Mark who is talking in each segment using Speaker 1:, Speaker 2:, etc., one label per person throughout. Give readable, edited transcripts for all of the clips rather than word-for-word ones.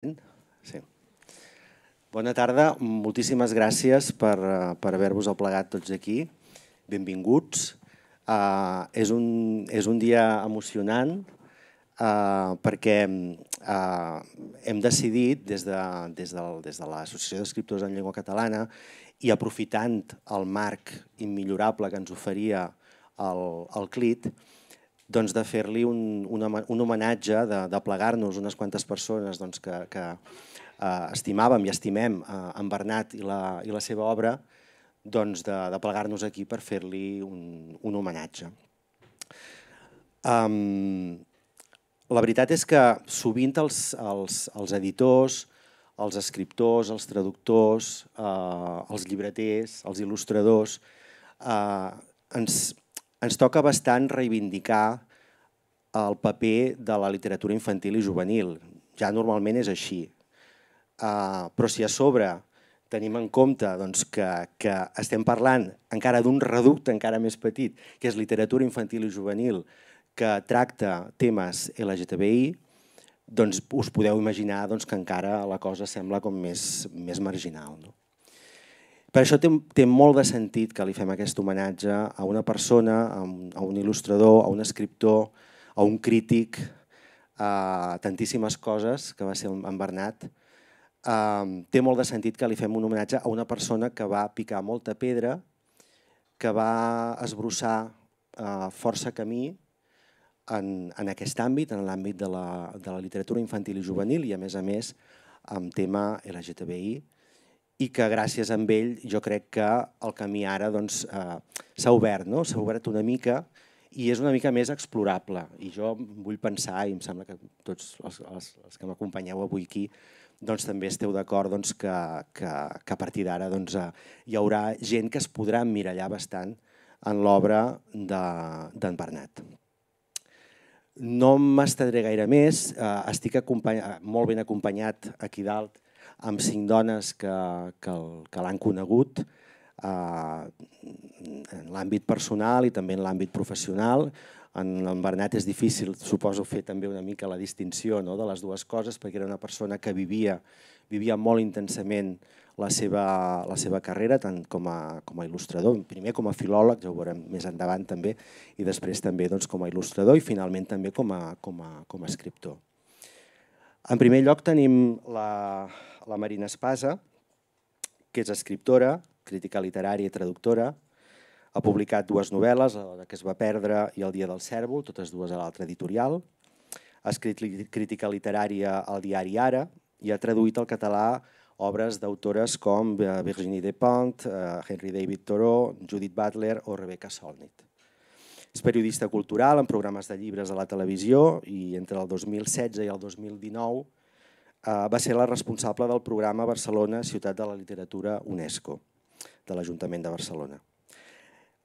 Speaker 1: Sí. Bona tarda, moltíssimes gràcies per haver-vos aplegat tots aquí. Benvinguts. És un dia emocionant perquè hem decidit des de l'Associació d'Escriptors en Llengua Catalana i aprofitant el marc immillorable que ens oferia el CLIT, doncs de fer-li un homenatge, de plegar-nos unes quantes persones que estimàvem i estimem en Bernat i la seva obra, doncs de plegar-nos aquí per fer-li un homenatge. La veritat és que sovint els editors, els escriptors, els traductors, els llibreters, els il·lustradors, ens toca bastant reivindicar el paper de la literatura infantil i juvenil. Ja normalment és així. Però si a sobre tenim en compte que estem parlant encara d'un reducte encara més petit, que és literatura infantil i juvenil, que tracta temes LGTBI, doncs us podeu imaginar que encara la cosa sembla com més marginal. Per això té molt de sentit que li fem aquest homenatge a una persona, a un il·lustrador, a un escriptor, a un crític, a tantíssimes coses que va ser en Bernat. Té molt de sentit que li fem un homenatge a una persona que va picar molta pedra, que va esbrossar força camí en aquest àmbit, en l'àmbit de la literatura infantil i juvenil i a més amb tema LGTBI, i que gràcies a ell jo crec que el camí ara s'ha obert, s'ha obert una mica i és una mica més explorable. I jo vull pensar, i em sembla que tots els que m'acompanyeu avui aquí també esteu d'acord que a partir d'ara hi haurà gent que es podrà emmirallar bastant en l'obra d'en Bernat. No m'estendré gaire més, estic molt ben acompanyat aquí dalt amb 5 dones que l'han conegut en l'àmbit personal i també en l'àmbit professional. En Bernat és difícil, suposo, fer també una mica la distinció de les dues coses, perquè era una persona que vivia molt intensament la seva carrera, tant com a il·lustrador, primer com a filòleg, ja ho veurem més endavant també, i després també com a il·lustrador i finalment també com a escriptor. En primer lloc tenim la Marina Espasa, que és escriptora, crítica literària i traductora. Ha publicat 2 novel·les, La que es va perdre i El dia del cèrvol, totes dues a l'altra editorial. Ha escrit crítica literària al diari Ara i ha traduït al català obres d'autores com Virginie Despentes, Henry David Thoreau, Judith Butler o Rebecca Solnit. És periodista cultural en programes de llibres a la televisió i entre el 2016 i el 2019 va ser la responsable del programa Barcelona Ciutat de la Literatura UNESCO de l'Ajuntament de Barcelona.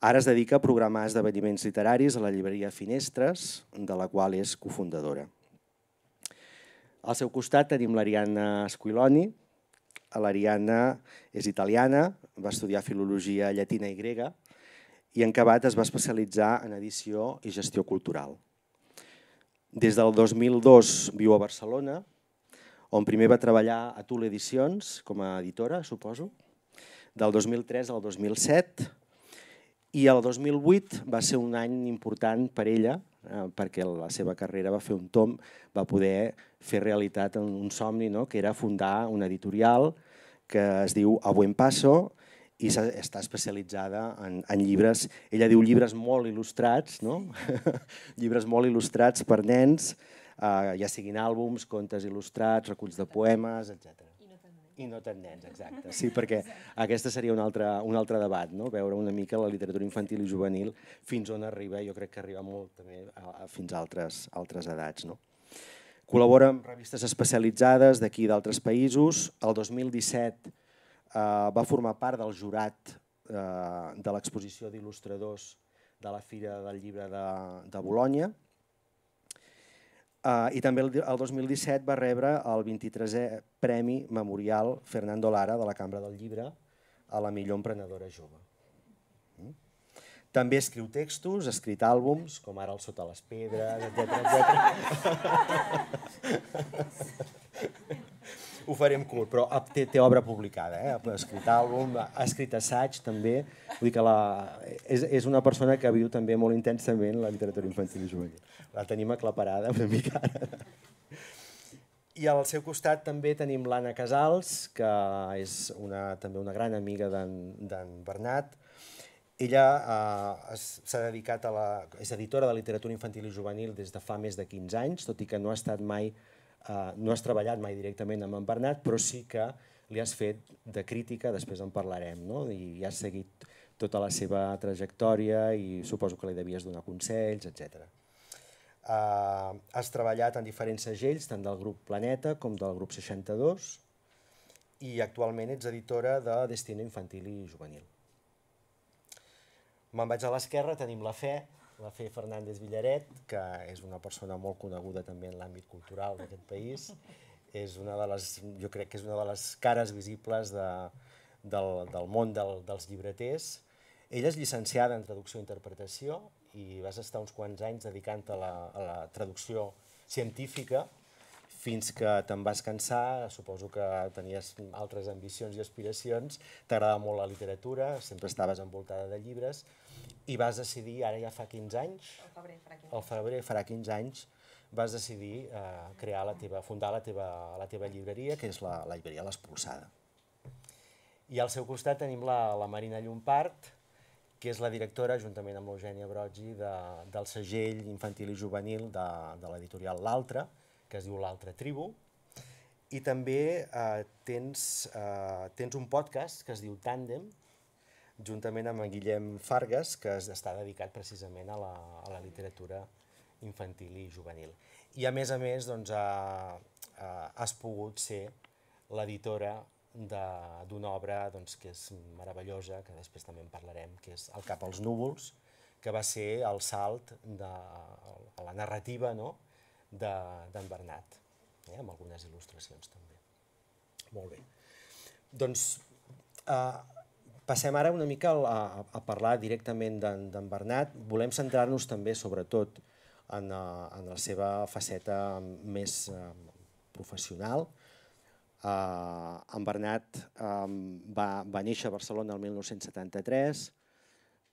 Speaker 1: Ara es dedica a programar esdeveniments literaris a la llibreria Finestres, de la qual és cofundadora. Al seu costat tenim l'Arianna Squiloni. L'Arianna és italiana, va estudiar filologia llatina i grega i en acabat es va especialitzar en edició i gestió cultural. Des del 2002 viu a Barcelona, on primer va treballar a Tule Edicions com a editora, suposo, del 2003 al 2007, i el 2008 va ser un any important per ella, perquè la seva carrera va fer un tomb, va poder fer realitat un somni, que era fundar una editorial que es diu A Buen Paso i està especialitzada en llibres, ella diu llibres molt il·lustrats, llibres molt il·lustrats per nens, ja siguin àlbums, contes il·lustrats, reculls de poemes, etc. I no tan nens, exacte. Sí, perquè aquesta seria un altre debat, veure una mica la literatura infantil i juvenil fins on arriba, jo crec que arriba molt també fins a altres edats. Col·labora amb revistes especialitzades d'aquí i d'altres països. El 2017 va formar part del jurat de l'exposició d'il·lustradors de la Fira del Llibre de Bolonya. I també el 2017 va rebre el 23è Premi Memorial Fernando Lara de la Cambra del Llibre a la millor emprenedora jove. També escriu textos, ha escrit àlbums, com ara El sota les pedres, etc. Ho farem curt, però té obra publicada, ha escrit àlbum, ha escrit assaig també, vull dir que és una persona que viu també molt intensament la literatura infantil i juvenil. La tenim aclaparada una mica ara. I al seu costat també tenim l'Anna Casals, que és també una gran amiga d'en Bernat. Ella s'ha dedicat és editora de literatura infantil i juvenil des de fa més de 15 anys, tot i que no has treballat mai directament amb en Bernat, però sí que li has fet de crítica, després en parlarem, no? I has seguit tota la seva trajectòria i suposo que li devies donar consells, etc. Has treballat en diferents segells, tant del grup Planeta com del grup 62, i actualment ets editora de Destino Infantil i Juvenil. Me'n vaig a l'esquerra, tenim la Fe Fernández Villaret, que és una persona molt coneguda també en l'àmbit cultural d'aquest país. Jo crec que és una de les cares visibles del món dels llibreters. Ella és llicenciada en traducció i interpretació i vas estar uns quants anys dedicant-te a la traducció científica fins que te'n vas cansar, suposo que tenies altres ambicions i aspiracions, t'agradava molt la literatura, sempre estaves envoltada de llibres, i vas decidir, ara ja fa 15 anys, al febrer farà 15 anys, vas decidir fundar la teva llibreria, que és la llibreria L'Espolsada. I al seu costat tenim la Marina Llompart, que és la directora, juntament amb l'Eugènia Broggi, del segell infantil i juvenil de l'editorial L'Altre, que es diu L'Altra Tribu, i també tens un podcast que es diu Tàndem, juntament amb en Guillem Fargas, que està dedicat precisament a la literatura infantil i juvenil. I a més, has pogut ser l'editora d'una obra que és meravellosa, que després també en parlarem, que és El cap als núvols, que va ser el salt a la narrativa d'en Bernat, amb algunes il·lustracions també. Molt bé. Doncs passem ara una mica a parlar directament d'en Bernat. Volem centrar-nos també, sobretot, en la seva faceta més professional. En Bernat va néixer a Barcelona el 1973,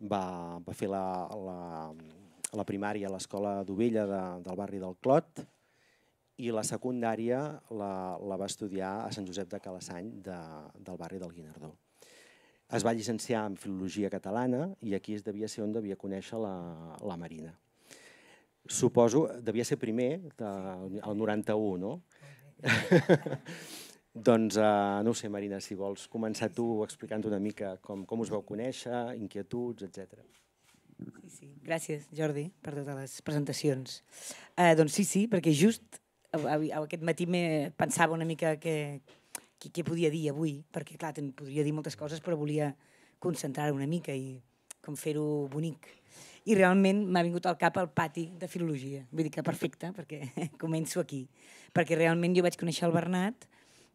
Speaker 1: va fer la primària a l'escola d'Ovella del barri del Clot i la secundària la va estudiar a Sant Josep de Calassany del barri del Guinardó. Es va llicenciar en Filologia Catalana i aquí devia ser on devia conèixer la Marina. Suposo, devia ser primer, el 91, no? Doncs no ho sé, Marina, si vols començar tu explicant una mica com us vau conèixer, inquietuds, etc.
Speaker 2: Sí. Gràcies, Jordi, per totes les presentacions. Doncs sí, perquè just aquest matí pensava una mica què podia dir avui, perquè clar, podria dir moltes coses, però volia concentrar-ho una mica i com fer-ho bonic. I realment m'ha vingut al cap el pati de filologia. Vull dir que perfecte, perquè començo aquí. Perquè realment jo vaig conèixer el Bernat,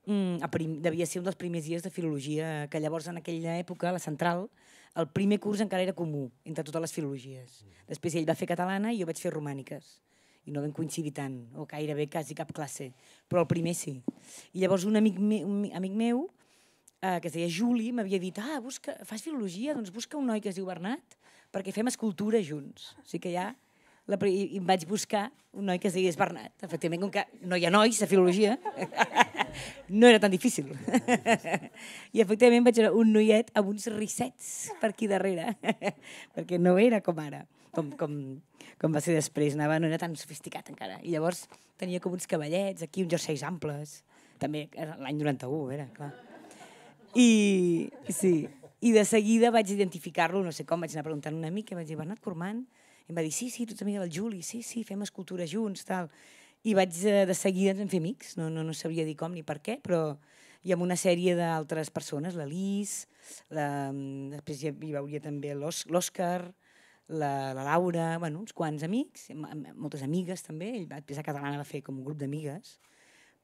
Speaker 2: devia ser un dels primers dies de filologia, que llavors en aquella època, a la Central, el primer curs encara era comú entre totes les filologies. Després ell va fer catalana i jo vaig fer romàniques. I no vam coincidir tant, o gairebé quasi cap classe, però el primer sí. I llavors un amic meu, que es deia Juli, m'havia dit fas filologia? Doncs busca un noi que es diu Bernat perquè fem escultura junts. O sigui que ja em vaig buscar un noi que es digués Bernat. Efectivament, com que no hi ha nois a filologia, no era tan difícil. I efectivament vaig veure un noiet amb uns rissets per aquí darrere, perquè no era com ara, com va ser després, no era tan sofisticat encara. I llavors tenia com uns cavallets, aquí uns jerseis amples, també l'any 91, era, clar. I de seguida vaig identificar-lo, no sé com, vaig anar preguntant a un amic, i vaig dir, Bernat Cormant? I em va dir, sí, tu ets amiga del Juli, sí, fem escultura junts, tal. I de seguida ens vam fer amics, no sabia dir com ni per què, però i amb una sèrie d'altres persones, la Lis, després hi veuria també l'Òscar, la Laura, uns quants amics, moltes amigues també, ell després a Catalana va fer com un grup d'amigues,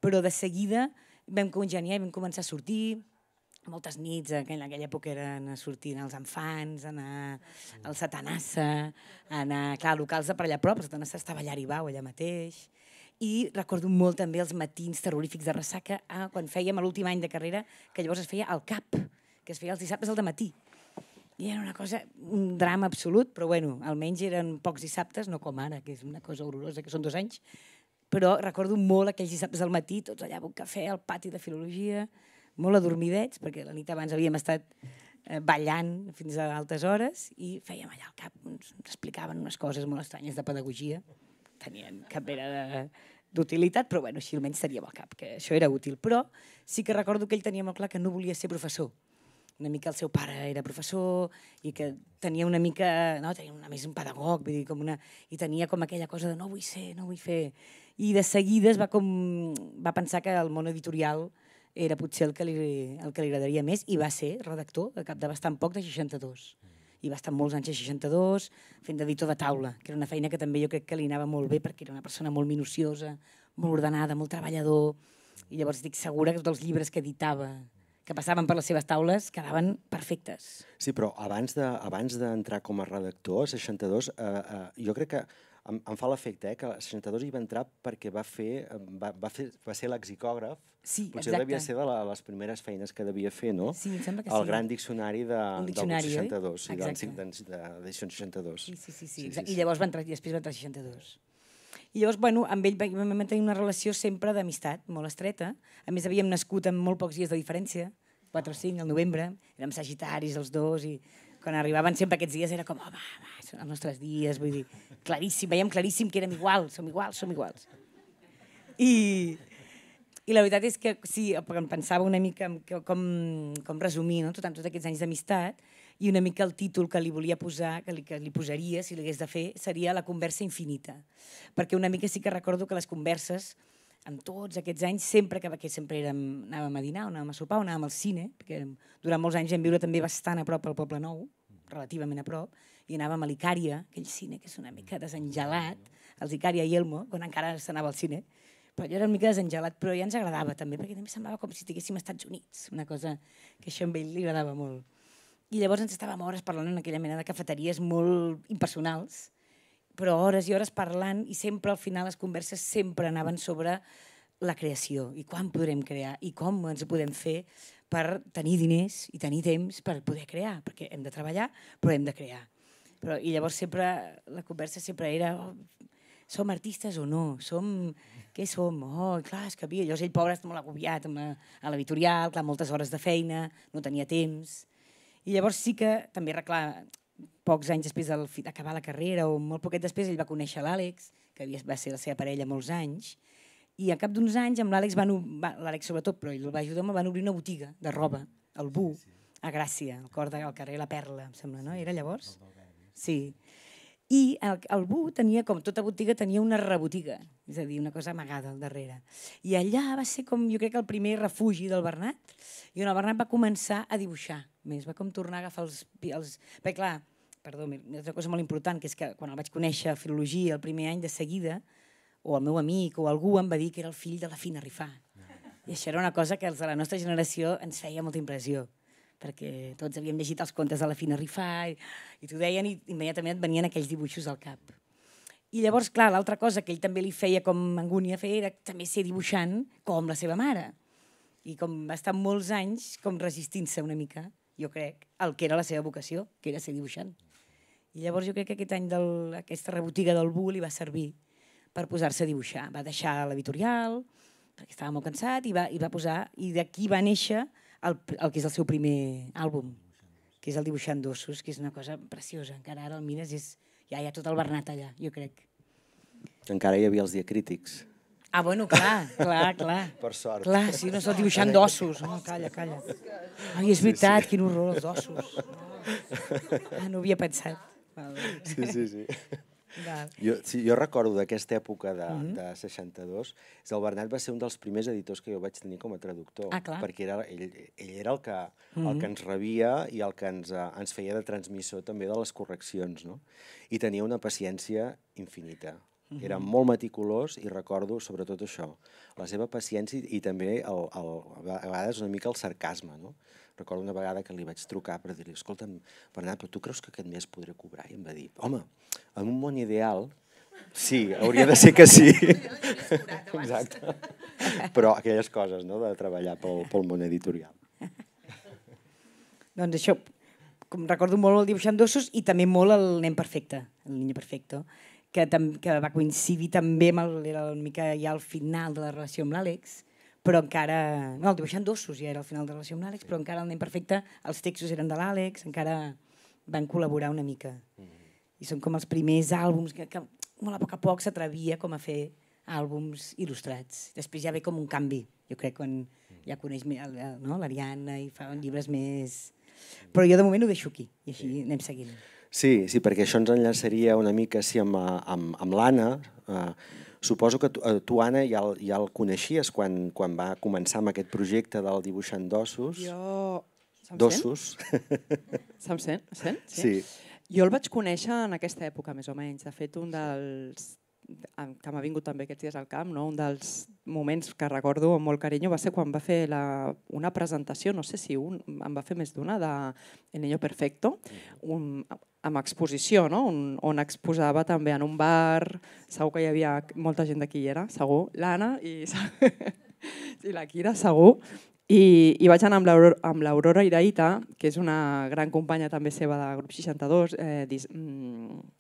Speaker 2: però de seguida vam congeniar i vam començar a sortir, moltes nits, en aquella època eren a sortir als Enfants, anar al Satanassa, anar, clar, locals de per allà a prop, el Satanassa estava allà a Aribau, allà mateix, I recordo molt també els matins terrorífics de ressaca quan fèiem l'últim any de carrera, que llavors es feia al CAP, que es feia els dissabtes al dematí. I era una cosa, un drama absolut, però bueno, almenys eren pocs dissabtes, no com ara, que és una cosa horrorosa, que són 2 anys, però recordo molt aquells dissabtes al matí, tots allà amb un cafè al pati de filologia, molt adormidets, perquè la nit abans havíem estat ballant fins a altes hores i fèiem allà al CAP, ens explicaven unes coses molt estranyes de pedagogia, tenien cap mena d'utilitat, però bueno, així almenys teníem al cap, que això era útil. Però sí que recordo que ell tenia molt clar que no volia ser professor. Una mica el seu pare era professor i que tenia una mica, no, tenia més un pedagog, vull dir, i tenia com aquella cosa de no vull ser, no vull fer. I de seguida va pensar que el món editorial era potser el que li agradaria més i va ser redactor, de cap de bastant poc, de 62. I va estar molts anys a 62 fent d'editor de taula, que era una feina que també jo crec que li anava molt bé perquè era una persona molt minuciosa, molt ordenada, molt treballador, i llavors estic segura que tots els llibres que editava, que passaven per les seves taules, quedaven perfectes.
Speaker 1: Sí, però abans d'entrar com a redactor, a 62, jo crec que em fa l'efecte que a 62 hi va entrar perquè va ser lexicògraf.
Speaker 2: Sí,
Speaker 1: potser
Speaker 2: exacte.
Speaker 1: devia ser de les primeres feines que devia fer, no?
Speaker 2: Sí, em sembla que sí.
Speaker 1: El gran diccionari del 62, d'edició 62.
Speaker 2: Sí. I llavors després va entrar a 62. I llavors, bueno, amb ell vam mantenir una relació sempre d'amistat, molt estreta. A més, havíem nascut amb molt pocs dies de diferència, 4 o 5, al novembre, érem sagitaris els dos, i quan arribaven sempre aquests dies era com, home, són els nostres dies, vull dir, claríssim, veiem claríssim que érem iguals, som iguals. I la veritat és que sí, pensava una mica com resumir tots aquests anys d'amistat, i una mica el títol que li volia posar, que li posaria, si l'hagués de fer, seria La conversa infinita. Perquè una mica sí que recordo que les converses, en tots aquests anys, sempre anàvem a dinar, anàvem a sopar, anàvem al cine, perquè durant molts anys vam viure també bastant a prop al Poble Nou, relativament a prop, i anàvem a l'Icària, aquell cine que és una mica desengelat, als Icària i Elmo, quan encara s'anava al cine, però allò era una mica desengelat, però ja ens agradava també, perquè també semblava com si estiguéssim als Estats Units, una cosa que això a ell li agradava molt. I llavors ens estàvem hores parlant en aquella mena de cafeteries molt impersonals, però hores i hores parlant, i sempre al final les converses sempre anaven sobre la creació, i quan podrem crear, i com ens ho podem fer per tenir diners i tenir temps per poder crear, perquè hem de treballar, però hem de crear. I llavors sempre, la conversa sempre era, som artistes o no? Què som? Oh, clar, és que havia... Llavors ell, pobre, està molt agobiat a l'editorial, clar, moltes hores de feina, no tenia temps. I llavors sí que, també, clar, pocs anys després d'acabar la carrera, o molt poquet després, ell va conèixer l'Àlex, que va ser la seva parella molts anys, i al cap d'uns anys amb l'Àlex, l'Àlex sobretot, però ell el va ajudar, van obrir una botiga de roba, al Bu, a Gràcia, al cor del carrer La Perla, em sembla, no? Era llavors? Sí. I el Bu tenia, com tota botiga, tenia una rebotiga, és a dir, una cosa amagada al darrere. I allà va ser com, jo crec que el primer refugi del Bernat, i on el Bernat va començar a dibuixar més, va com tornar a agafar els... Perquè clar, perdó, una altra cosa molt important, que és que quan el vaig conèixer a filologia el primer any, de seguida, o el meu amic o algú em va dir que era el fill de la Fina Rifà. I això era una cosa que els de la nostra generació ens feia molta impressió, perquè tots havíem llegit els contes de la Fina Rifà i t'ho deien i immediatament et venien aquells dibuixos al cap. I llavors, clar, l'altra cosa que ell també li feia com angúnia fer era també ser dibuixant com la seva mare. I com va estar molts anys com resistint-se una mica, jo crec, el que era la seva vocació, que era ser dibuixant. I llavors jo crec que aquest any aquesta rebotiga del Bu li va servir per posar-se a dibuixar. Va deixar l'editorial, perquè estava molt cansat, i va posar, i d'aquí va néixer el que és el seu primer àlbum, que és el Dibuixant d'ossos, que és una cosa preciosa. Encara ara el mires i ja hi ha tot el Bernat allà, jo crec.
Speaker 1: Encara hi havia els diacrítics.
Speaker 2: Ah, bueno, clar.
Speaker 1: Per sort.
Speaker 2: Clar, sí, no sóc dibuixant d'ossos. No, calla. Ai, és veritat, quin horror, els ossos. Ah, no havia pensat.
Speaker 1: Sí. Jo recordo d'aquesta època de 62, el Bernat va ser un dels primers editors que jo vaig tenir com a traductor, perquè ell era el que ens rebia i el que ens feia de transmissor també de les correccions, i tenia una paciència infinita. Era molt meticulós i recordo sobretot això, la seva paciència i també a vegades una mica el sarcasme. Recordo una vegada que li vaig trucar per dir-li, escolta'm, Bernat, però tu creus que aquest mes podré cobrar? I em va dir, home, en un món ideal Sí, hauria de ser que sí. Exacte. Però aquelles coses, no?, de treballar pel món editorial.
Speaker 2: Doncs això, com recordo molt el Dibuixant d'ossos i també molt el Nen Perfecte, el Niño Perfecto, que va coincidir també amb era una mica ja al final de la relació amb l'Àlex, però encara... No, el Dibuixant d'ossos ja era al final de la relació amb l'Àlex, però encara el Nen Perfecte, els textos eren de l'Àlex, encara van col·laborar una mica. I són com els primers àlbums que molt a poc s'atrevia com a fer àlbums il·lustrats. Després ja ve com un canvi, jo crec, quan ja coneix l'Ariadna i fa llibres més... Però jo de moment ho deixo aquí i així anem seguint.
Speaker 1: Sí, perquè això ens enllaçaria una mica amb l'Anna. Suposo que tu, Anna, ja el coneixies quan va començar amb aquest projecte del Dibuixant d'ossos.
Speaker 3: Jo...
Speaker 1: D'ossos.
Speaker 3: Se'm sent?
Speaker 1: Sí.
Speaker 3: Jo el vaig conèixer en aquesta època, més o menys. De fet, un dels que m'ha vingut també aquests dies al camp, no? Un dels moments que recordo amb molt carinyo va ser quan va fer una presentació, no sé si en va fer més d'una, de El Niño Perfecto, amb exposició, no? On exposava també en un bar, segur que hi havia molta gent d'aquí hi era, segur, l'Anna i la Kira, segur. I vaig anar amb l'Aurora Iraïta, que és una gran companya també seva de Grup 62,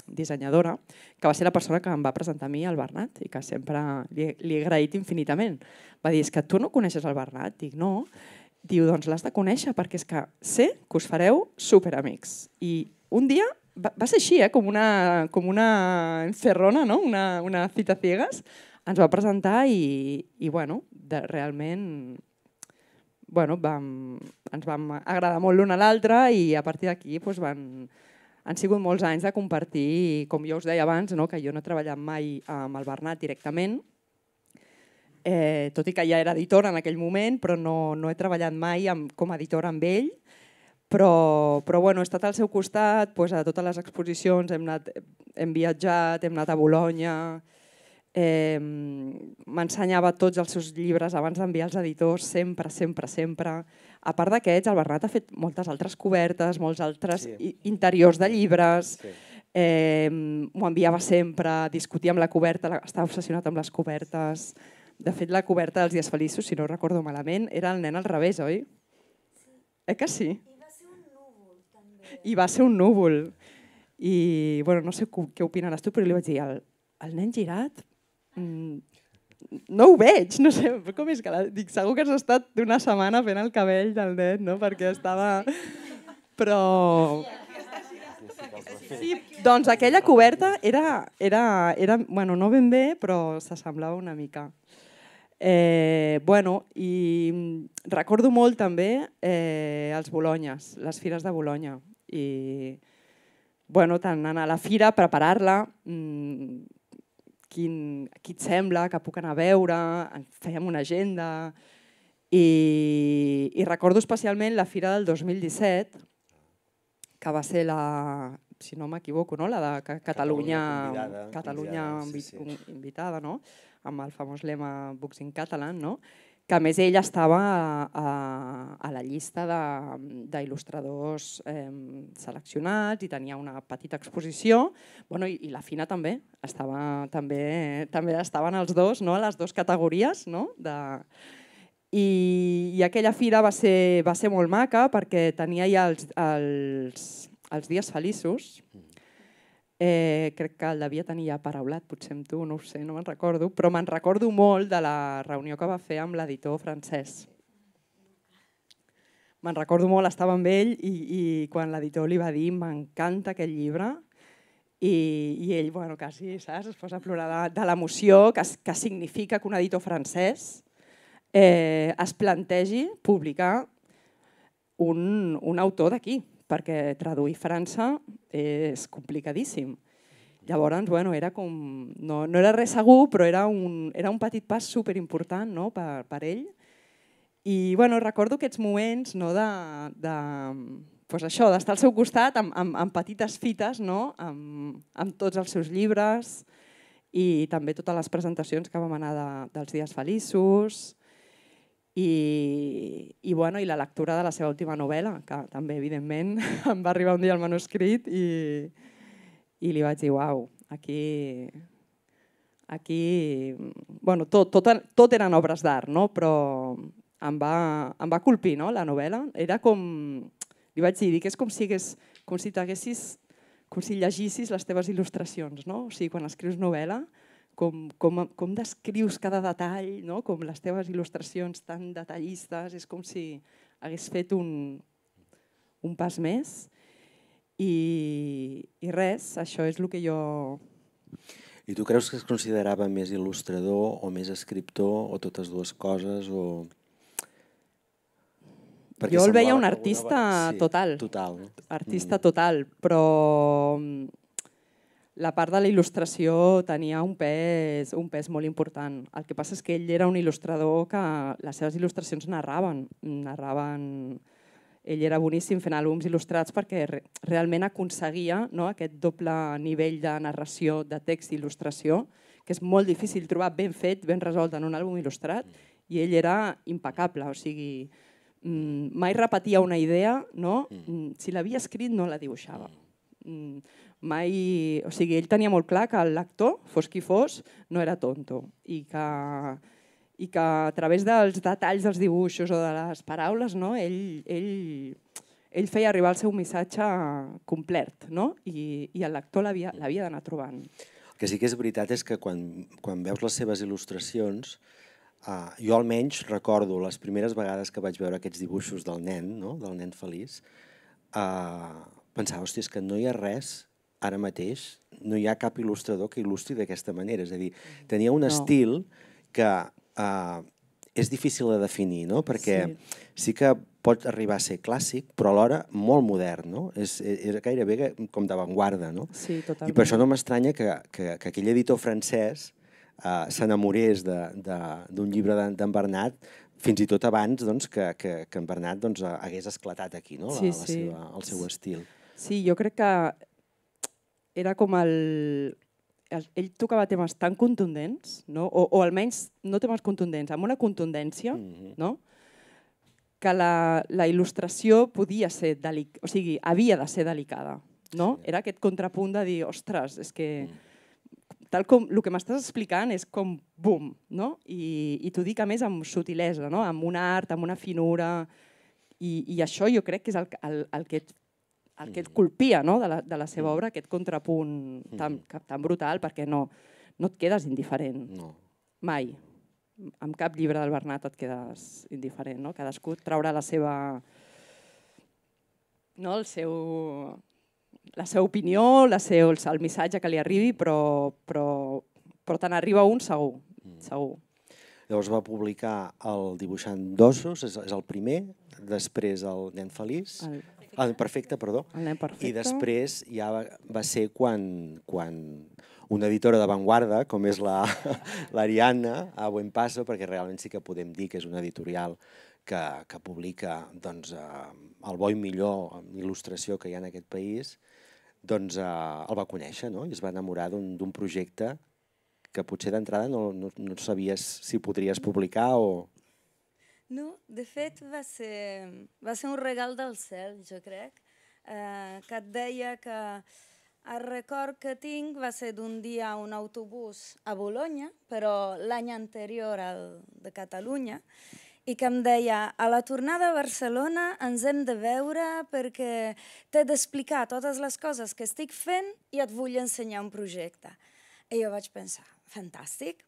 Speaker 3: dissenyadora, que va ser la persona que em va presentar a mi al Bernat i que sempre li he agraït infinitament. Va dir, és que tu no coneixes el Bernat? Dic, no. Diu, doncs l'has de conèixer perquè és que sé que us fareu superamics. I un dia va ser així, com una encerrona, no? Una cita ciegas. Ens va presentar i bueno, realment... ens vam agradar molt l'un a l'altre i a partir d'aquí han sigut molts anys de compartir, com jo us deia abans, que jo no he treballat mai amb el Bernat directament, tot i que ja era editora en aquell moment, però no he treballat mai com a editora amb ell, però he estat al seu costat a totes les exposicions, hem viatjat, hem anat a Bolonya, m'ensenyava tots els seus llibres abans d'enviar als editors, sempre. A part d'aquests, el Bernat ha fet moltes altres cobertes, molts altres interiors de llibres, m'ho enviava sempre, discutia amb la coberta, estava obsessionat amb les cobertes. De fet, la coberta dels Dies Feliços, si no ho recordo malament, era el nen al revés, oi? Que sí?
Speaker 4: I va ser un núvol, també.
Speaker 3: I va ser un núvol. I no sé què opinaràs tu, però li vaig dir, el nen girat... No ho veig, no sé, com és que dic, segur que has estat una setmana fent el cabell del nen, no? Perquè estava... Però... Sí, doncs aquella coberta era no ben bé, però s'assemblava una mica. I recordo molt també els Bolonyes, les fires de Bolonya. I tant anar a la fira, preparar-la, qui et sembla que puc anar a veure, fèiem una agenda i recordo especialment la fira del 2017, que va ser si no m'equivoco, la de Catalunya invitada, amb el famós lema Books in Catalan, que a més ell estava a la llista d'il·lustradors seleccionats i tenia una petita exposició, i la Fina també estaven els dos, a les dues categories, i aquella fira va ser molt maca perquè tenia ja els Dies Feliços. Crec que el devia tenir ja paraulat, potser amb tu, no ho sé, no me'n recordo, però me'n recordo molt de la reunió que va fer amb l'editor francès. Me'n recordo molt, estava amb ell i quan l'editor li va dir m'encanta aquest llibre i ell, quasi, saps, es posa a plorar de l'emoció que significa que un editor francès es plantegi publicar un autor d'aquí, perquè traduir França és complicadíssim. Llavors, era com... No era res segur, però era un petit pas superimportant per ell. I recordo aquests moments d'estar al seu costat amb petites fites, amb tots els seus llibres i també totes les presentacions que vam anar dels Dies Feliços. I la lectura de la seva última novel·la, que també, evidentment, em va arribar un dia el manuscrit i li vaig dir, uau, aquí Aquí, bueno, tot eren obres d'art, no? Però em va colpir, no? La novel·la. Era com, li vaig dir que és com si llegissis les teves il·lustracions, no? O sigui, quan escrius novel·la, com descrius cada detall, no? Com les teves il·lustracions tan detallistes, és com si hagués fet un pas més. I res, això és el que jo...
Speaker 1: I tu creus que es considerava més il·lustrador o més escriptor o totes dues coses?
Speaker 3: Jo el veia un artista total. Artista total, però la part de la il·lustració tenia un pes molt important. El que passa és que ell era un il·lustrador que les seves il·lustracions narraven. Ell era boníssim fent àlbums il·lustrats perquè realment aconseguia aquest doble nivell de narració, de text i il·lustració, que és molt difícil trobar ben fet, ben resolt en un àlbum il·lustrat, i ell era impecable. O sigui, mai repetia una idea, si l'havia escrit no la dibuixava. O sigui, ell tenia molt clar que el lector, fos qui fos, no era tonto i que a través dels detalls dels dibuixos o de les paraules ell feia arribar el seu missatge complet i el lector l'havia d'anar trobant.
Speaker 1: El que sí que és veritat és que quan veus les seves il·lustracions, jo almenys recordo les primeres vegades que vaig veure aquests dibuixos del nen feliç, pensava, hòstia, és que no hi ha res ara mateix, no hi ha cap il·lustrador que il·lustri d'aquesta manera. És a dir, tenia un estil que és difícil de definir, perquè sí que pot arribar a ser clàssic, però alhora molt modern. És gairebé com d'avantguarda. I per això no m'estranya que aquell editor francès s'enamorés d'un llibre d'en Bernat fins i tot abans que en Bernat hagués esclatat aquí el seu estil.
Speaker 3: Sí, jo crec que era com ell tocava temes tan contundents, o almenys no temes contundents, amb una contundència, que la il·lustració podia ser delicada, o sigui, havia de ser delicada. Era aquest contrapunt de dir, ostres, és que tal com el que m'estàs explicant és com bum, i t'ho dic a més amb sutilesa, amb un art, amb una finura, i això jo crec que és el que et colpia de la seva obra, aquest contrapunt tan brutal, perquè no et quedes indiferent. Mai. Amb cap llibre del Bernat et quedes indiferent. Cadascú traurà la seva opinió, el missatge que li arribi, però te n'arriba un segur.
Speaker 1: Llavors va publicar El dibuixant d'ossos, és el primer, després El nen feliç, El perfecte, perdó, i després ja va ser quan una editora d'avantguarda, com és l'Ariadna, a Buen Paso, perquè realment sí que podem dir que és una editorial que publica el bo i millor en il·lustració que hi ha en aquest país, el va conèixer i es va enamorar d'un projecte que potser d'entrada no sabies si podries publicar o...
Speaker 4: No, de fet va ser un regal del cel, jo crec, que et deia que el record que tinc va ser d'un dia a un autobús a Bolonya, però l'any anterior al de Catalunya, i que em deia, a la tornada a Barcelona ens hem de veure perquè t'he d'explicar totes les coses que estic fent i et vull ensenyar un projecte. I jo vaig pensar, fantàstic,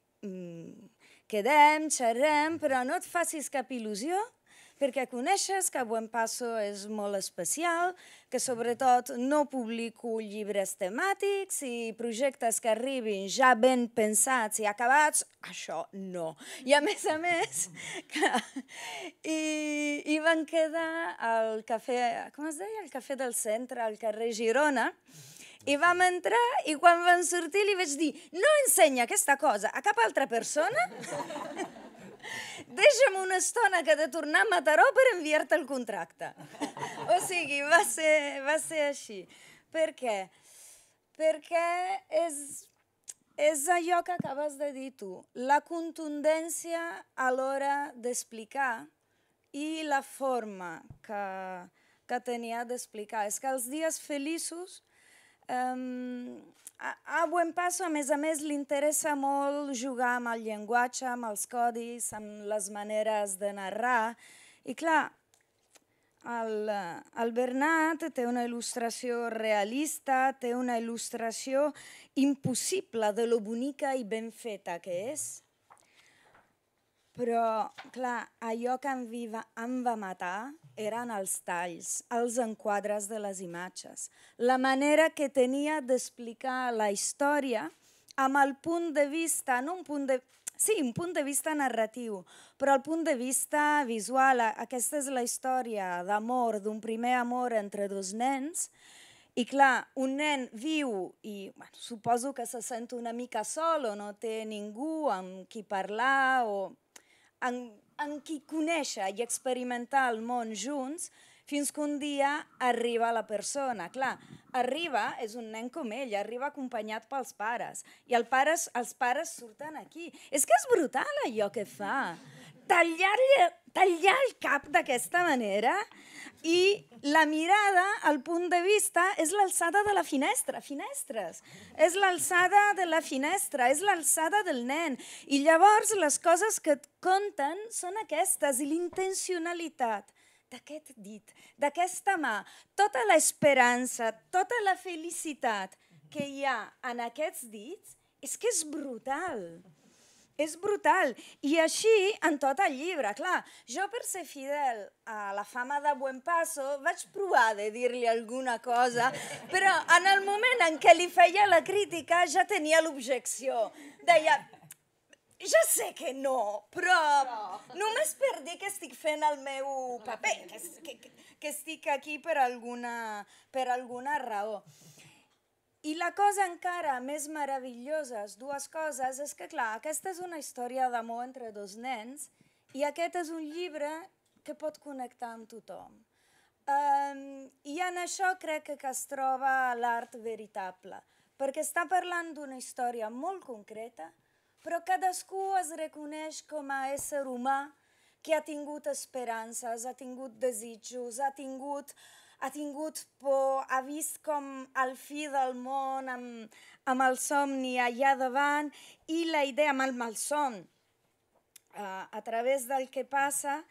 Speaker 4: quedem, xerrem, però no et facis cap il·lusió, perquè coneixes que Buen Paso és molt especial, que sobretot no publico llibres temàtics i projectes que arribin ja ben pensats i acabats, això no. I a més, i van quedar al cafè, com es deia? El cafè del centre, al carrer Girona, i vam entrar i quan vam sortir li vaig dir no ensenya aquesta cosa a cap altra persona, deixa'm una estona que he de tornar a Mataró per enviar-te el contracte. O sigui, va ser així. Per què? Perquè és allò que acabes de dir tu, la contundència a l'hora d'explicar i la forma que tenia d'explicar. És que els dies feliços A Buen Paso, a més, li interessa molt jugar amb el llenguatge, amb els codis, amb les maneres de narrar. I clar, el Bernat té una il·lustració realista, té una il·lustració impossible de lo bonica i ben feta que és. Però, clar, allò que em va matar eren els talls, els enquadres de les imatges. La manera que tenia d'explicar la història amb el punt de vista, no un punt de... Sí, un punt de vista narratiu, però el punt de vista visual. Aquesta és la història d'amor, d'un primer amor entre dos nens. I clar, un nen viu i suposo que se sent una mica sol o no té ningú amb qui parlar o en qui conèixer i experimentar el món junts, fins que un dia arriba la persona. Clar, arriba, és un nen com ell, arriba acompanyat pels pares. I els pares surten aquí. És que és brutal allò que fa. Tallar el cap d'aquesta manera i la mirada, el punt de vista, és l'alçada de la finestra, finestres. És l'alçada de la finestra, és l'alçada del nen. I llavors les coses que et conten són aquestes i l'intencionalitat d'aquest dit, d'aquesta mà, tota l'esperança, tota la felicitat que hi ha en aquests dits, és que és brutal. És brutal. I així en tot el llibre. Clar, jo per ser fidel a la fama de Buen Paso vaig provar de dir-li alguna cosa, però en el moment en què li feia la crítica ja tenia l'objecció. Deia, ja sé que no, però només per dir que estic fent el meu paper, que estic aquí per alguna raó. I la cosa encara més meravellosa, dues coses, és que, clar, aquesta és una història d'amor entre dos nens i aquest és un llibre que pot connectar amb tothom. I en això crec que es troba l'art veritable, perquè està parlant d'una història molt concreta, però cadascú es reconeix com a ésser humà que ha tingut esperances, ha tingut desitjos, ha tingut por, ha vist com el fi del món amb el somni allà davant i la idea amb el malson a través del que passa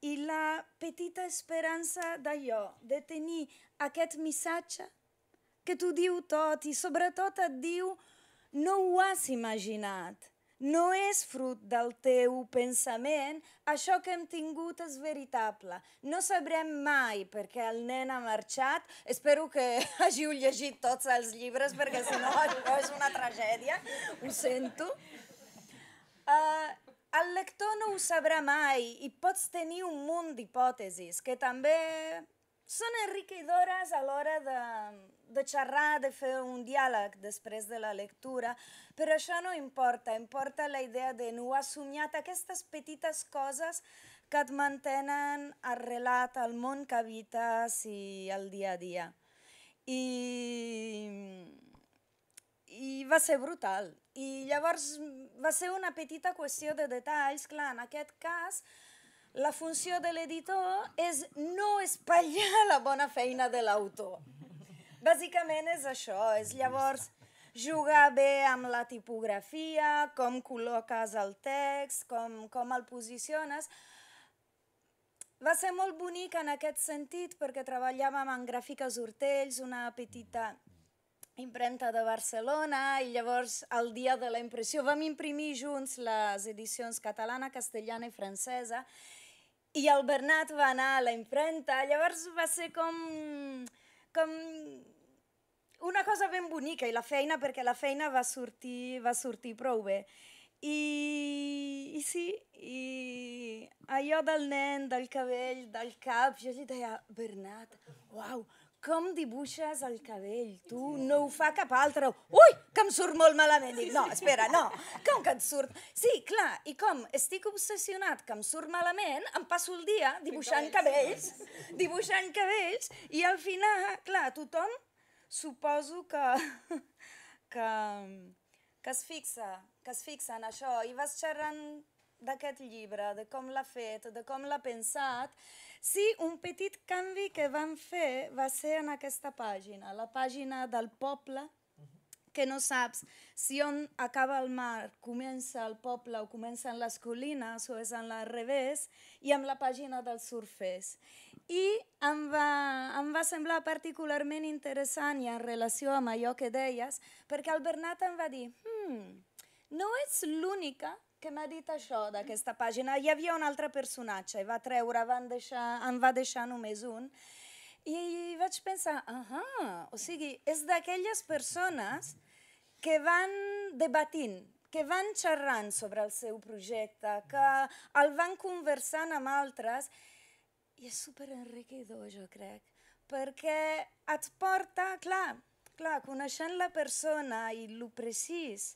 Speaker 4: i la petita esperança d'allò, de tenir aquest missatge que t'ho diu tot i sobretot et diu no ho has imaginat. No és fruit del teu pensament, això que hem tingut és veritable. No sabrem mai perquè el nen ha marxat. Espero que hàgiu llegit tots els llibres perquè si no això és una tragèdia, ho sento. El lector no ho sabrà mai i pots tenir un munt d'hipòtesis que també són enriquidores a l'hora de xerrar, de fer un diàleg després de la lectura, però això no importa, importa la idea de no ha somiat aquestes petites coses que et mantenen el relat, el món que habites i el dia a dia. I va ser brutal. I llavors va ser una petita qüestió de detalls, clar, en aquest cas, la funció de l'editor és no espatllar la bona feina de l'autor. Bàsicament és això, és llavors jugar bé amb la tipografia, com col·loques el text, com el posiciones. Va ser molt bonic en aquest sentit perquè treballàvem en Gràfiques Hortells, una petita impremta de Barcelona, i llavors el dia de la impressió vam imprimir junts les edicions catalana, castellana i francesa, i el Bernat va anar a la impremta, llavors va ser com una cosa ben bonica, i la feina, perquè la feina va sortir prou bé. I sí, i allò del nen, del cabell, del cap, jo li deia, Bernat, uau, com dibuixes el cabell? Tu no ho fa cap altre. Ui, que em surt molt malament. Dic, no, espera, no. Com que et surt? Sí, clar, i com estic obsessionat que em surt malament, em passo el dia dibuixant cabells, i al final, clar, tothom suposo que es fixa en això. I vas xerrant d'aquest llibre, de com l'ha fet, de com l'ha pensat, Sí, un petit canvi que vam fer va ser en aquesta pàgina, la pàgina del poble, que no saps si on acaba el mar comença el poble o comencen les colines o és en la revés, i amb la pàgina dels surfers. I em va semblar particularment interessant i en relació amb allò que deies, perquè el Bernat em va dir no ets l'única que m'ha dit això d'aquesta pàgina. Hi havia un altre personatge, i va treure, em va deixar només un. I vaig pensar, o sigui, és d'aquelles persones que van debatint, que van xerrant sobre el seu projecte, que el van conversant amb altres, i és superenriquidor, jo crec, perquè et porta, clar, coneixent la persona i el precís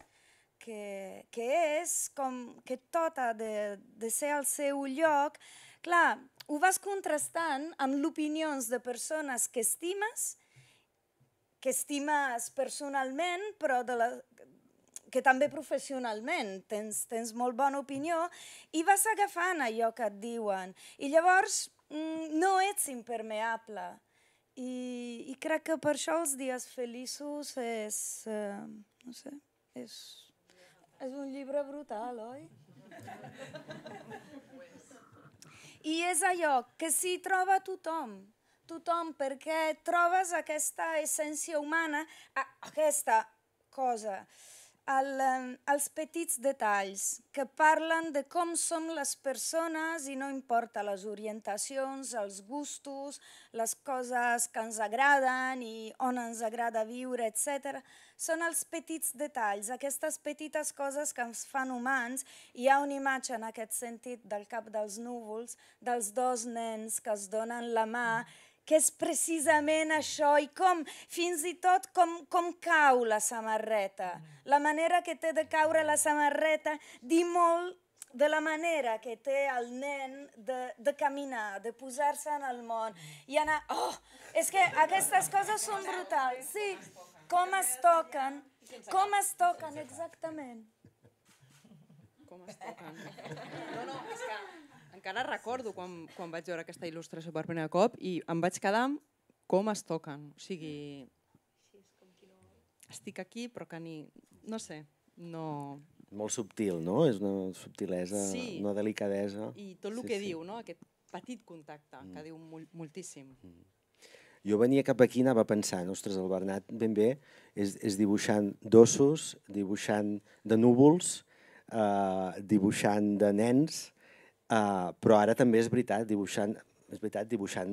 Speaker 4: que és, com que tot ha de ser al seu lloc, clar, ho vas contrastant amb opinions de persones que estimes personalment, però que també professionalment tens molt bona opinió, i vas agafant allò que et diuen. I llavors no ets impermeable. I crec que per això els dies feliços és, no sé, és un llibre brutal, oi? I és allò que s'hi troba tothom, perquè trobes aquesta essència humana, aquesta cosa, els petits detalls que parlen de com som les persones i no importa les orientacions, els gustos, les coses que ens agraden i on ens agrada viure, etc. Són els petits detalls, aquestes petites coses que ens fan humans. Hi ha una imatge en aquest sentit del Cap dels Núvols, dels dos nens que es donen la mà, que és precisament això, i fins i tot com cau la samarreta. La manera que té de caure la samarreta diu molt de la manera que té el nen de caminar, de posar-se en el món i anar... És que aquestes coses són brutals. Sí, com es toquen, exactament.
Speaker 3: Com es toquen. No, és que... Encara recordo quan vaig veure aquesta il·lustració per primer cop i em vaig quedar amb com es toquen. O sigui, estic aquí però que ni... No sé, no...
Speaker 1: Molt subtil, no? És una subtilesa, una delicadesa.
Speaker 3: I tot el que diu, no? Aquest petit contacte que diu moltíssim.
Speaker 1: Jo venia cap aquí i anava pensant, ostres, el Bernat ben bé és dibuixant d'ossos, dibuixant de núvols, dibuixant de nens, però ara també és veritat, dibuixant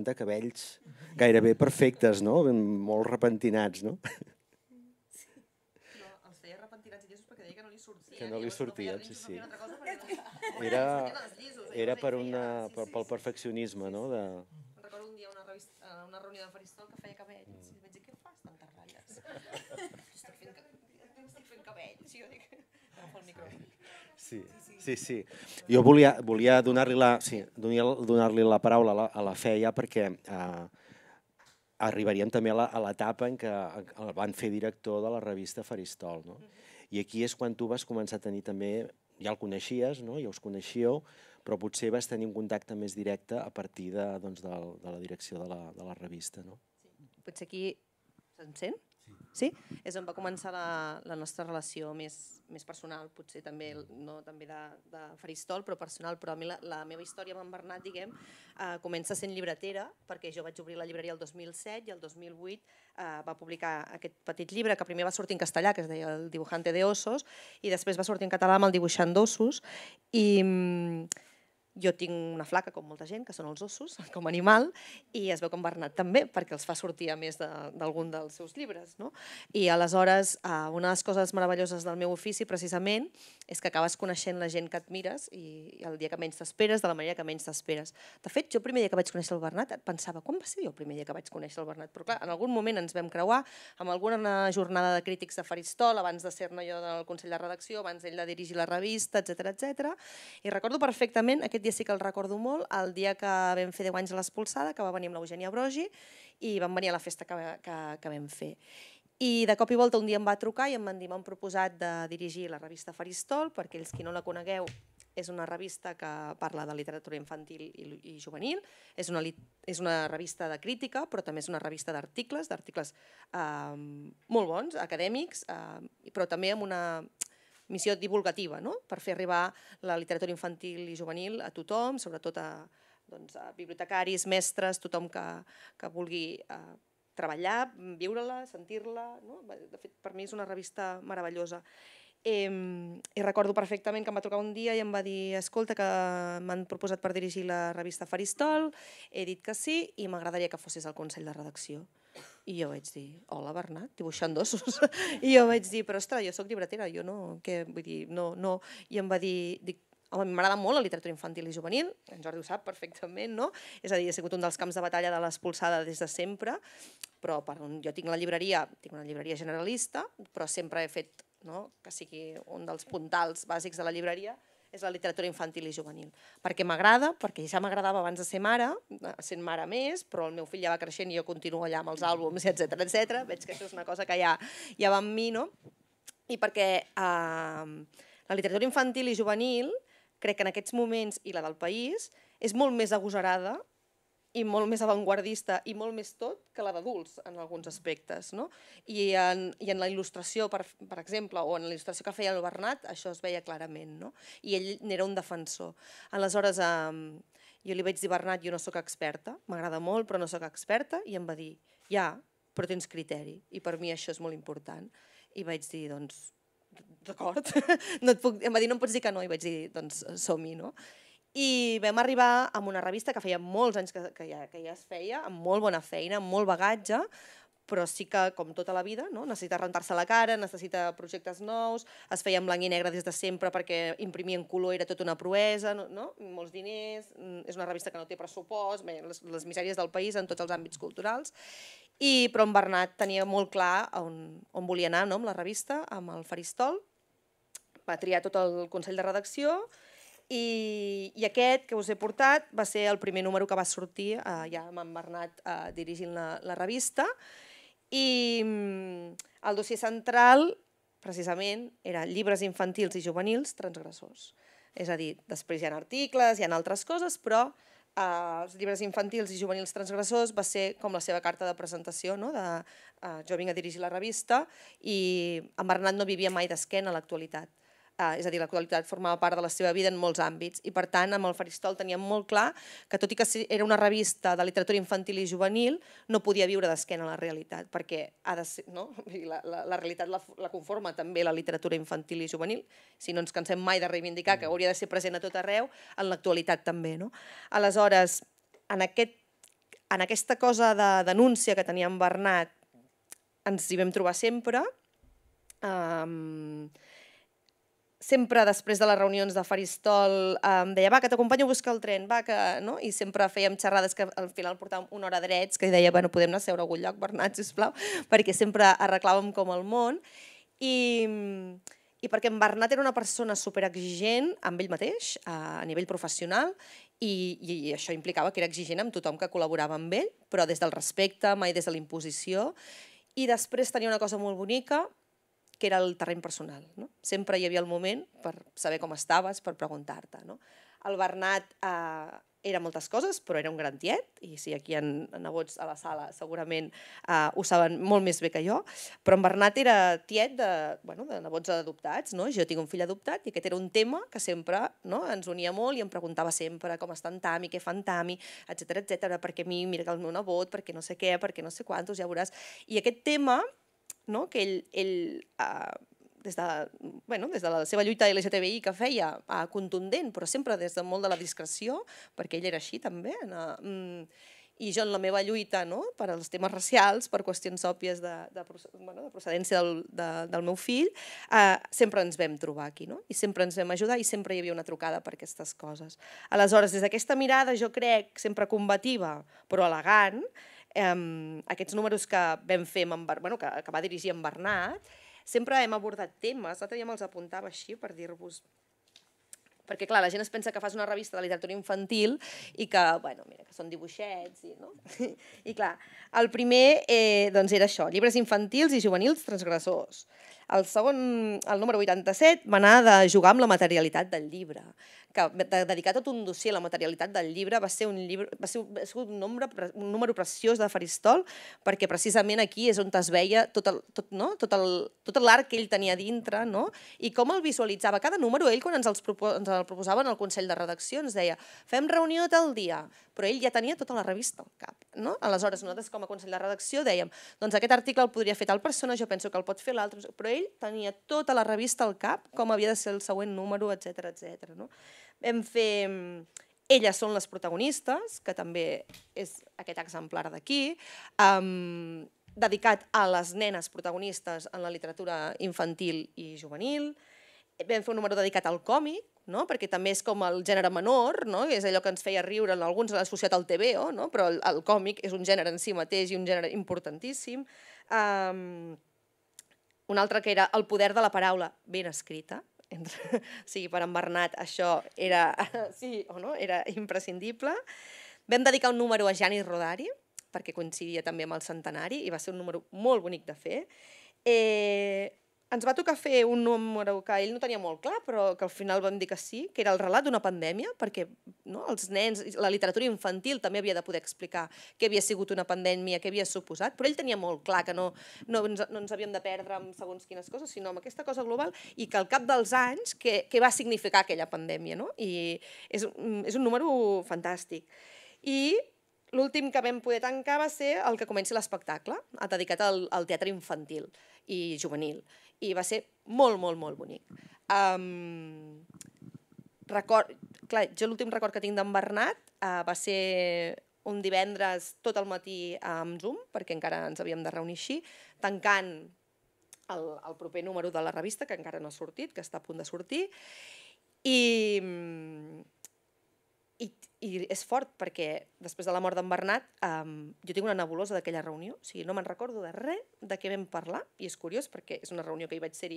Speaker 1: de cabells gairebé perfectes, no? Molt repentinats, no?
Speaker 5: No, els feia repentinats i llesos perquè deia que no li sortien.
Speaker 1: Que no li sortien, sí. Era pel perfeccionisme, no?
Speaker 5: Recordo un dia una reunió de faristol que feia cabells i vaig dir, què fas tantes ratlles? Estic fent cabells, i jo dic, agafa el micròfon.
Speaker 1: Sí. Jo volia donar-li la paraula a la Fe ja perquè arribaríem també a l'etapa en què el van fer director de la revista Faristol. I aquí és quan tu vas començar a tenir també, ja el coneixies, ja us coneixíeu, però potser vas tenir un contacte més directe a partir de la direcció de la revista.
Speaker 5: Potser aquí... Se'm sent? Sí? És on va començar la nostra relació més personal, potser també de faristol, però personal. Però a mi la meva història amb en Bernat, diguem, comença sent llibretera, perquè jo vaig obrir la llibreria el 2007 i el 2008 va publicar aquest petit llibre, que primer va sortir en castellà, que es deia El dibujante de osos, i després va sortir en català amb El dibuixant d'ossos, i... Jo tinc una flaca, com molta gent, que són els ossos, com a animal, i es veu que en Bernat també, perquè els fa sortir a més d'algun dels seus llibres. I aleshores, una de les coses meravelloses del meu ofici, precisament, és que acabes coneixent la gent que admires i el dia que menys t'esperes, de la manera que menys t'esperes. De fet, jo el primer dia que vaig conèixer el Bernat pensava, quan va ser jo el primer dia que vaig conèixer el Bernat? Però clar, en algun moment ens vam creuar amb alguna jornada de crítics de faristol, abans de ser-ne jo del Consell de Redacció, abans ell de dirigir la revista, etc. I recordo perfectament, aquest dia sí que el recordo molt, el dia que vam fer 10 anys a l'Espolsada, que va venir amb l'Eugènia Brogi i vam venir a la festa que vam fer. I de cop i volta un dia em va trucar i em van dir, m'han proposat de dirigir la revista Faristol, perquè ells qui no la conegueu és una revista que parla de literatura infantil i juvenil, és una revista de crítica, però també és una revista d'articles molt bons, acadèmics, però també amb una missió divulgativa, per fer arribar la literatura infantil i juvenil a tothom, sobretot a bibliotecaris, mestres, tothom que vulgui treballar, viure-la, sentir-la. De fet, per mi és una revista meravellosa. I recordo perfectament que em va trucar un dia i em va dir escolta, que m'han proposat per dirigir la revista Faristol, he dit que sí i m'agradaria que fossis al Consell de Redacció. I jo vaig dir, hola Bernat, dibuixant d'ossos. I jo vaig dir, però ostres, jo soc llibretera, jo no, què vull dir, no. I em va dir, home, m'agrada molt la literatura infantil i juvenil, en Jordi ho sap perfectament, no? És a dir, he sigut un dels camps de batalla de l'Expulsada des de sempre, però jo tinc una llibreria generalista, però sempre he fet que sigui un dels puntals bàsics de la llibreria, és la literatura infantil i juvenil. Perquè m'agrada, perquè ja m'agradava abans de ser mare, sent mare més, però el meu fill ja va creixent i jo continuo allà amb els àlbums, etc. Veig que això és una cosa que ja va amb mi, no? I perquè la literatura infantil i juvenil, crec que en aquests moments, i la del país, és molt més agosarada i molt més avantguardista i molt més tot que la d'adults en alguns aspectes. I en la il·lustració, per exemple, o en la il·lustració que feia el Bernat, això es veia clarament. I ell n'era un defensor. Aleshores, jo li vaig dir, Bernat, jo no sóc experta, m'agrada molt, però no sóc experta, i em va dir, ja, però tens criteri, i per mi això és molt important. I vaig dir, doncs, d'acord, em va dir, no em pots dir que no, i vaig dir, doncs, som-hi, no? I vam arribar a una revista que feia molts anys que ja es feia, amb molt bona feina, amb molt bagatge, però sí que, com tota la vida, necessita rentar-se la cara, necessita projectes nous, es feia en blanc i negre des de sempre perquè imprimir en color era tota una proesa, molts diners, és una revista que no té pressupost, les misèries del país en tots els àmbits culturals, però en Bernat tenia molt clar on volia anar amb la revista, amb el Faristol, va triar tot el Consell de Redacció, i aquest que us he portat va ser el primer número que va sortir ja amb en Bernat dirigint la revista, i el dossier central precisament era llibres infantils i juvenils transgressors. És a dir, després hi ha articles, hi ha altres coses, però els llibres infantils i juvenils transgressors va ser com la seva carta de presentació, de jo vinc a dirigir la revista, i en Bernat no vivia mai d'esquena a l'actualitat. És a dir, l'actualitat formava part de la seva vida en molts àmbits, i per tant amb el Faristol teníem molt clar que tot i que era una revista de literatura infantil i juvenil no podia viure d'esquena a la realitat, perquè la realitat la conforma també la literatura infantil i juvenil, si no ens cansem mai de reivindicar que hauria de ser present a tot arreu, en l'actualitat també. Aleshores, en aquesta cosa de denúncia que tenia en Bernat ens hi vam trobar sempre. Sempre després de les reunions de Faristol em deia, va, que t'acompanyo a buscar el tren, va, que... I sempre fèiem xerrades que al final portàvem una hora drets, que deia, bueno, podem anar a seure a algun lloc, Bernat, sisplau, perquè sempre arreglàvem com el món. I perquè en Bernat era una persona superexigent amb ell mateix, a nivell professional, i això implicava que era exigent amb tothom que col·laborava amb ell, però des del respecte, mai des de la imposició. I després tenia una cosa molt bonica, que era el terreny personal. Sempre hi havia el moment per saber com estaves, per preguntar-te. El Bernat era moltes coses, però era un gran tiet, i si aquí hi ha nebots a la sala segurament ho saben molt més bé que jo, però en Bernat era tiet de nebots adoptats. Jo tinc un fill adoptat i aquest era un tema que sempre ens unia molt i em preguntava sempre com està en Tami, què fa en Tami, etc, perquè a mi, mira que el meu nebot, perquè no sé què, perquè no sé quantos, ja veuràs. I aquest tema que ell, des de la seva lluita LGTBI que feia, contundent, però sempre des de molt de la discreció, perquè ell era així també, i jo en la meva lluita per als temes racials, per qüestions òbvies de procedència del meu fill, sempre ens vam trobar aquí, i sempre ens vam ajudar i sempre hi havia una trucada per aquestes coses. Aleshores, des d'aquesta mirada, jo crec, sempre combativa, però elegant, aquests números que vam fer, que va dirigir en Bernat, sempre hem abordat temes, l'altre dia me'ls apuntava així per dir-vos, perquè clar, la gent es pensa que fas una revista de literatura infantil i que, mira, que són dibuixets, i clar, el primer era això, llibres infantils i juvenils transgressors. El segon, el número 87, va anar de jugar amb la materialitat del llibre, dedicar tot un dossier a la materialitat del llibre va ser un número preciós de Faristol, perquè precisament aquí és on es veia tot l'art que ell tenia dintre, no? I com el visualitzava. Cada número, ell, quan ens el proposava en el Consell de Redacció, ens deia, fem reunió tal dia, però ell ja tenia tota la revista al cap. No? Aleshores, nosaltres com a Consell de Redacció dèiem, doncs aquest article el podria fer tal persona, jo penso que el pot fer l'altre, però ell tenia tota la revista al cap, com havia de ser el següent número, etc etc. No? Vam fer Elles són les protagonistes, que també és aquest exemplar d'aquí, dedicat a les nenes protagonistes en la literatura infantil i juvenil. Vam fer un número dedicat al còmic, no? Perquè també és com el gènere menor, no? És allò que ens feia riure en alguns associat al TVO, no? Però el còmic és un gènere en si mateix i un gènere importantíssim. Un altre que era El poder de la paraula ben escrita. O sigui, per en Bernat això era, sí o no, era imprescindible. Vam dedicar un número a Janis Rodari, perquè coincidia també amb el centenari, i va ser un número molt bonic de fer. Ens va tocar fer un número que ell no tenia molt clar, però que al final vam dir que sí, que era el relat d'una pandèmia, perquè els nens, la literatura infantil també havia de poder explicar què havia sigut una pandèmia, què havia suposat, però ell tenia molt clar que no ens havíem de perdre amb segons quines coses, sinó amb aquesta cosa global, i que al cap dels anys què va significar aquella pandèmia. I és un número fantàstic. I l'últim que vam poder tancar va ser el que comenci l'espectacle, dedicat al teatre infantil i juvenil. I va ser molt, molt, molt bonic. Jo l'últim record que tinc d'en Bernat va ser un divendres tot el matí amb Zoom, perquè encara ens havíem de reunir així, tancant el proper número de la revista, que encara no ha sortit, que està a punt de sortir, i és fort perquè després de la mort d'en Bernat jo tinc una nebulosa d'aquella reunió, o sigui, no me'n recordo de res de què vam parlar, i és curiós perquè és una reunió que hi vaig ser-hi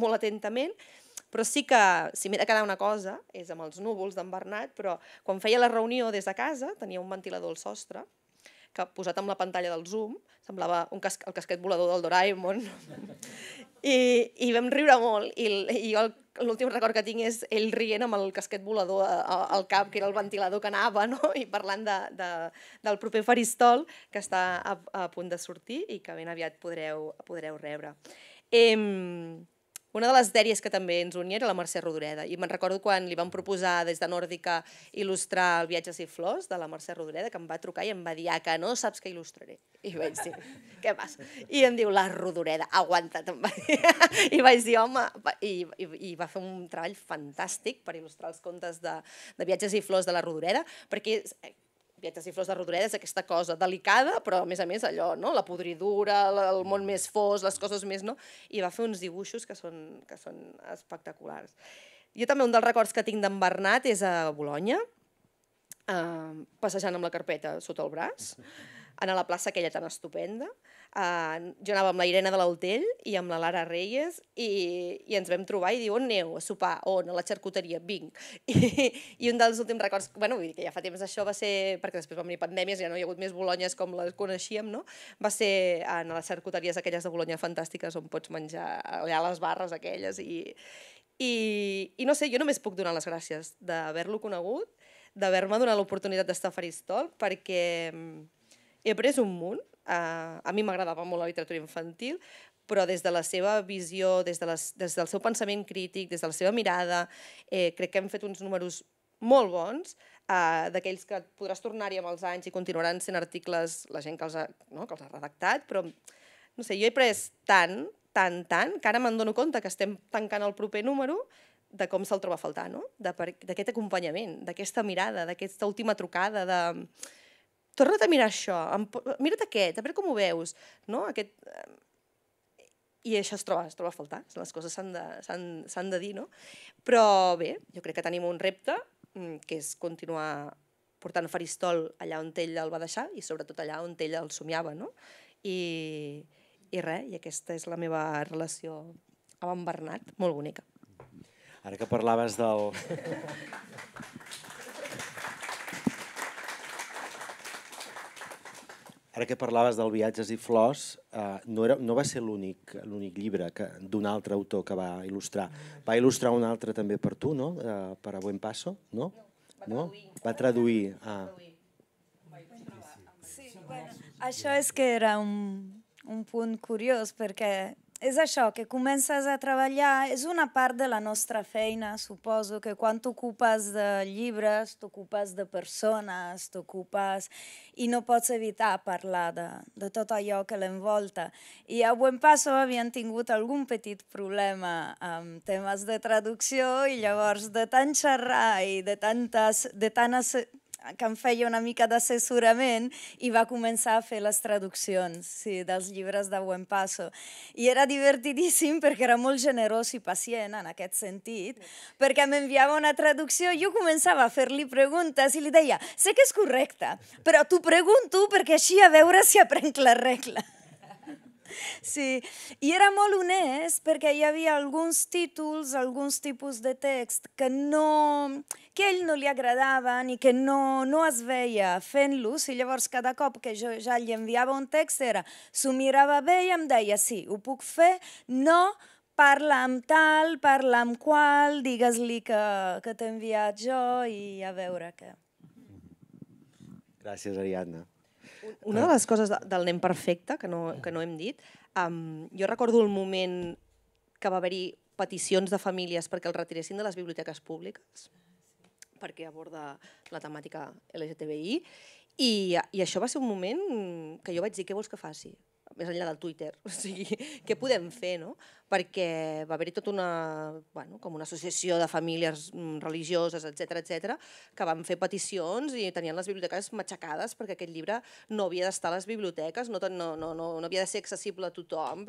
Speaker 5: molt atentament, però sí que si m'he de quedar una cosa és amb els núvols d'en Bernat, però quan feia la reunió des de casa tenia un ventilador al sostre que posat amb la pantalla del Zoom semblava el casquet volador del Doraemon i vam riure molt i jo l'últim record que tinc és ell rient amb el casquet volador al cap, que era el ventilador que anava, i parlant del proper Faristol que està a punt de sortir i que ben aviat podreu rebre. Una de les dèries que també ens unia era la Mercè Rodoreda, i me'n recordo quan li vam proposar des de Nòrdica il·lustrar el Viatges i Flors de la Mercè Rodoreda, que em va trucar i em va dir que no saps què il·lustraré. I vaig dir, què passa? I em diu, la Rodoreda, aguanta't, em va dir. I vaig dir, home, i va fer un treball fantàstic per il·lustrar els contes de Viatges i Flors de la Rodoreda, perquè Viatges i Flors de Rodoreda és aquesta cosa delicada, però a més allò, la podridura, el món més fos, les coses més... I va fer uns dibuixos que són espectaculars. Jo també un dels records que tinc d'en Bernat és a Bolonya, passejant amb la carpeta sota el braç, a la plaça aquella tan estupenda. Jo anava amb la Irene de l'Altell i amb la Lara Reyes i ens vam trobar i diu, on aneu? A sopar? On? A la xarcuteria? Vinc. I un dels últims records, bueno, vull dir que ja fa temps això va ser, perquè després van venir pandèmies, ja no hi ha hagut més Bolonyes com les coneixíem, no? Va ser en les xarcuteries aquelles de Bolonya fantàstiques on pots menjar allà les barres aquelles i no sé, jo només puc donar les gràcies d'haver-lo conegut, d'haver-me donat l'oportunitat d'estar a Faristol, perquè he après un munt. A mi m'agradava molt la literatura infantil, però des de la seva visió, des del seu pensament crític, des de la seva mirada, crec que hem fet uns números molt bons, d'aquells que podràs tornar-hi amb els anys i continuaran sent articles, la gent que els ha redactat, però no sé, jo he après tant, que ara me'n dono compte que estem tancant el proper número de com se'l troba a faltar, d'aquest acompanyament, d'aquesta mirada, d'aquesta última trucada, de... Torna't a mirar això, mira't aquest, a veure com ho veus. I això es troba a faltar, les coses s'han de dir, no? Però bé, jo crec que tenim un repte, que és continuar portant Faristol allà on ell el va deixar i sobretot allà on ell el somiava, no? I res, i aquesta és la meva relació amb en Bernat, molt bonica.
Speaker 1: Ara que parlaves del... Ara que parlaves del Viatges i Flors, no va ser l'únic llibre d'un altre autor que va il·lustrar. Va il·lustrar un altre també per tu, no? Per a Buen Paso, no?
Speaker 5: No,
Speaker 1: va traduir.
Speaker 4: Sí, bueno, això és que era un punt curiós, perquè és això, que comences a treballar, és una part de la nostra feina, suposo, que quan t'ocupes de llibres, t'ocupes de persones, t'ocupes i no pots evitar parlar de tot allò que l'envolta. I a Buen Paso havien tingut algun petit problema amb temes de traducció i llavors de tant xerrar i de tant que em feia una mica d'assessorament i va començar a fer les traduccions dels llibres de Buen Paso. I era divertidíssim perquè era molt generós i pacient en aquest sentit, perquè m'enviava una traducció i jo començava a fer-li preguntes i li deia, sé que és correcte, però t'ho pregunto perquè així a veure si aprenc la regla. Sí, i era molt honest perquè hi havia alguns títols, alguns tipus de text que a ell no li agradaven i que no es veia fent-los, i llavors cada cop que jo ja li enviava un text s'ho mirava bé i em deia sí, ho puc fer, no, parla amb tal, parla amb qual, digues-li que t'he enviat jo i a veure què.
Speaker 1: Gràcies, Ariadna.
Speaker 5: Una de les coses del nen perfecte, que no hem dit, jo recordo el moment que va haver-hi peticions de famílies perquè el retiressin de les biblioteques públiques, perquè aborda la temàtica LGTBI, i això va ser un moment que jo vaig dir, què vols que faci? Més enllà del Twitter, o sigui, què podem fer, no? Perquè va haver-hi tota una associació de famílies religioses, etc, que van fer peticions i tenien les biblioteques matxacades perquè aquest llibre no havia d'estar a les biblioteques, no havia de ser accessible a tothom,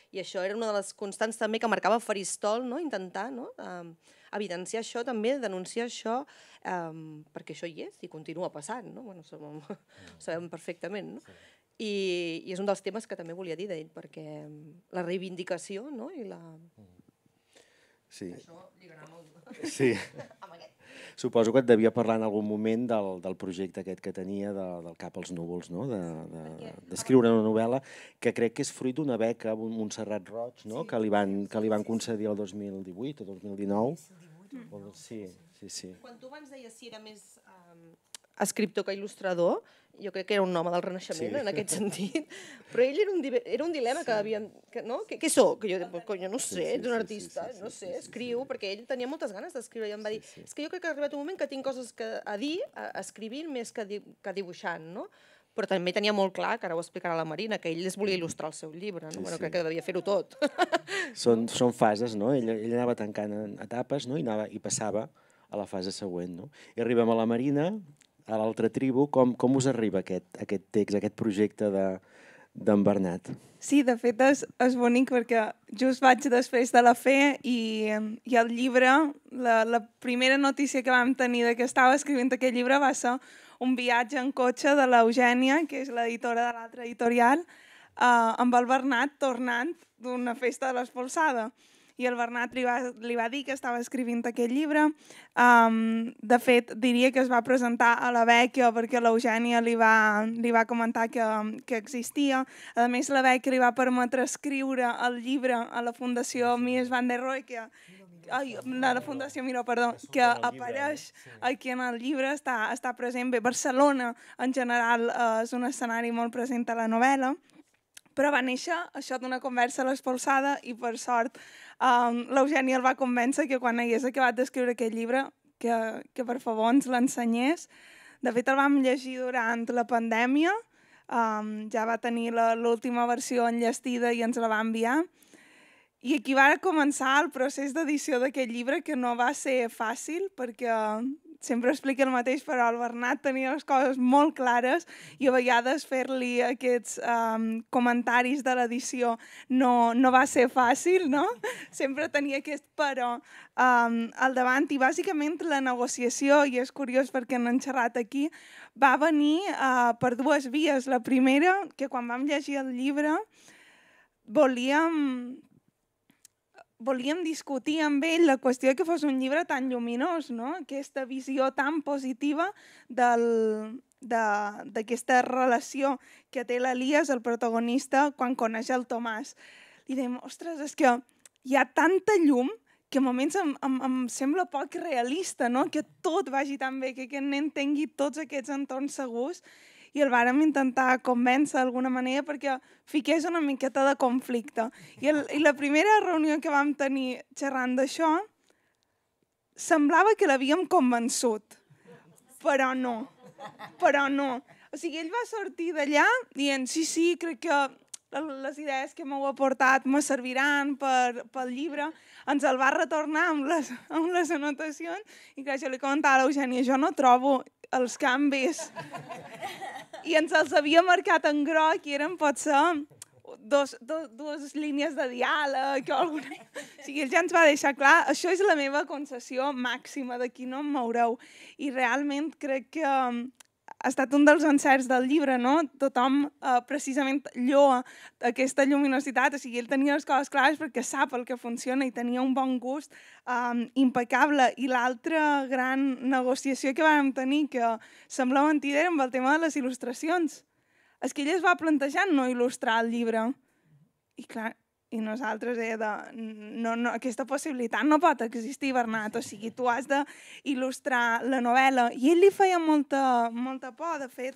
Speaker 5: i això era una de les constants també que marcava Faristol, intentar evidenciar això també, denunciar això, perquè això hi és i continua passant, ho sabem perfectament, no? I és un dels temes que també volia dir d'ell, perquè la reivindicació i la...
Speaker 1: Sí.
Speaker 5: Això lligarà molt.
Speaker 1: Sí. Suposo que et devia parlar en algun moment del projecte aquest que tenia del Cap als núvols, d'escriure una novel·la que crec que és fruit d'una beca a Montserrat Roig, que li van concedir el 2018 o 2019. Sí.
Speaker 5: Quan tu abans deies si era més escriptor que il·lustrador, jo crec que era un home del Renaixement en aquest sentit, però ell era un dilema que havíem... Què soc? Jo no sé, ets un artista, no sé, escriu, perquè ell tenia moltes ganes d'escriure i em va dir, és que jo crec que ha arribat un moment que tinc coses a dir escrivint més que dibuixant, no? Però també tenia molt clar, que ara ho explicarà la Marina, que ell es volia il·lustrar el seu llibre, no? Crec que devia fer-ho tot.
Speaker 1: Són fases, no? Ell anava tancant etapes i passava a la fase següent, no? I arribem a la Marina, a l'altra tribu, com us arriba aquest text, aquest projecte d'en Bernat?
Speaker 6: Sí, de fet és bonic perquè just vaig després de la fe i el llibre, la primera notícia que vam tenir de que estava escrivint aquest llibre va ser un viatge en cotxe de l'Eugènia, que és l'editora de l'altra editorial, amb el Bernat tornant d'una festa de l'Espolsada. I el Bernat li va dir que estava escrivint aquest llibre. De fet, diria que es va presentar a la beca perquè l'Eugènia li va comentar que existia. A més, la beca li va permetre escriure el llibre a la Fundació Mies van der Rohe, la Fundació Miró, perdó, que apareix aquí en el llibre, està present. Bé, Barcelona, en general, és un escenari molt present a la novel·la, però va néixer això d'una conversa a l'Espolsada i, per sort, l'Eugènia el va convèncer que quan hagués acabat d'escriure aquest llibre que per favor ens l'ensenyés. De fet, el vam llegir durant la pandèmia, ja va tenir l'última versió enllestida i ens la va enviar. I aquí va començar el procés d'edició d'aquest llibre, que no va ser fàcil, perquè sempre explica el mateix, però el Bernat tenia les coses molt clares i a vegades fer-li aquests comentaris de l'edició no va ser fàcil, no? Sempre tenia aquest però al davant, i bàsicament la negociació, i és curiós perquè n'hem xerrat aquí, va venir per dues vies. La primera, que quan vam llegir el llibre volíem discutir amb ell la qüestió que fos un llibre tan lluminós, no? Aquesta visió tan positiva del d'aquesta relació que té l'Elias, el protagonista, quan coneix el Tomàs. Li dèiem, ostres, és que hi ha tanta llum que a moments em sembla poc realista, no? Que tot vagi tan bé, que aquest nen tingui tots aquests entorns segurs, i el vàrem intentar convèncer d'alguna manera perquè fiqués una miqueta de conflicte. I la primera reunió que vam tenir xerrant d'això semblava que l'havíem convençut, però no. O sigui, ell va sortir d'allà dient, sí, crec que les idees que m'heu aportat me serviran pel llibre. Ens el va retornar amb les anotacions i clar, jo li comentava a l'Eugènia, jo no trobo els canvis. I ens els havia marcat en groc i eren potser dues línies de diàleg o alguna... O sigui, ell ja ens va deixar clar, això és la meva concessió màxima, d'aquí no em moureu. I realment crec que ha estat un dels encerts del llibre, no? Tothom precisament lloa aquesta lluminositat, o sigui, ell tenia les coses clares perquè sap el que funciona i tenia un bon gust impecable. I l'altra gran negociació que vam tenir, que sembla mentida, era amb el tema de les il·lustracions. És que ell es va plantejar no il·lustrar el llibre. I clar, i nosaltres aquesta possibilitat no pot existir, Bernat, o sigui, tu has d'il·lustrar la novel·la. I ell li feia molta por, de fet.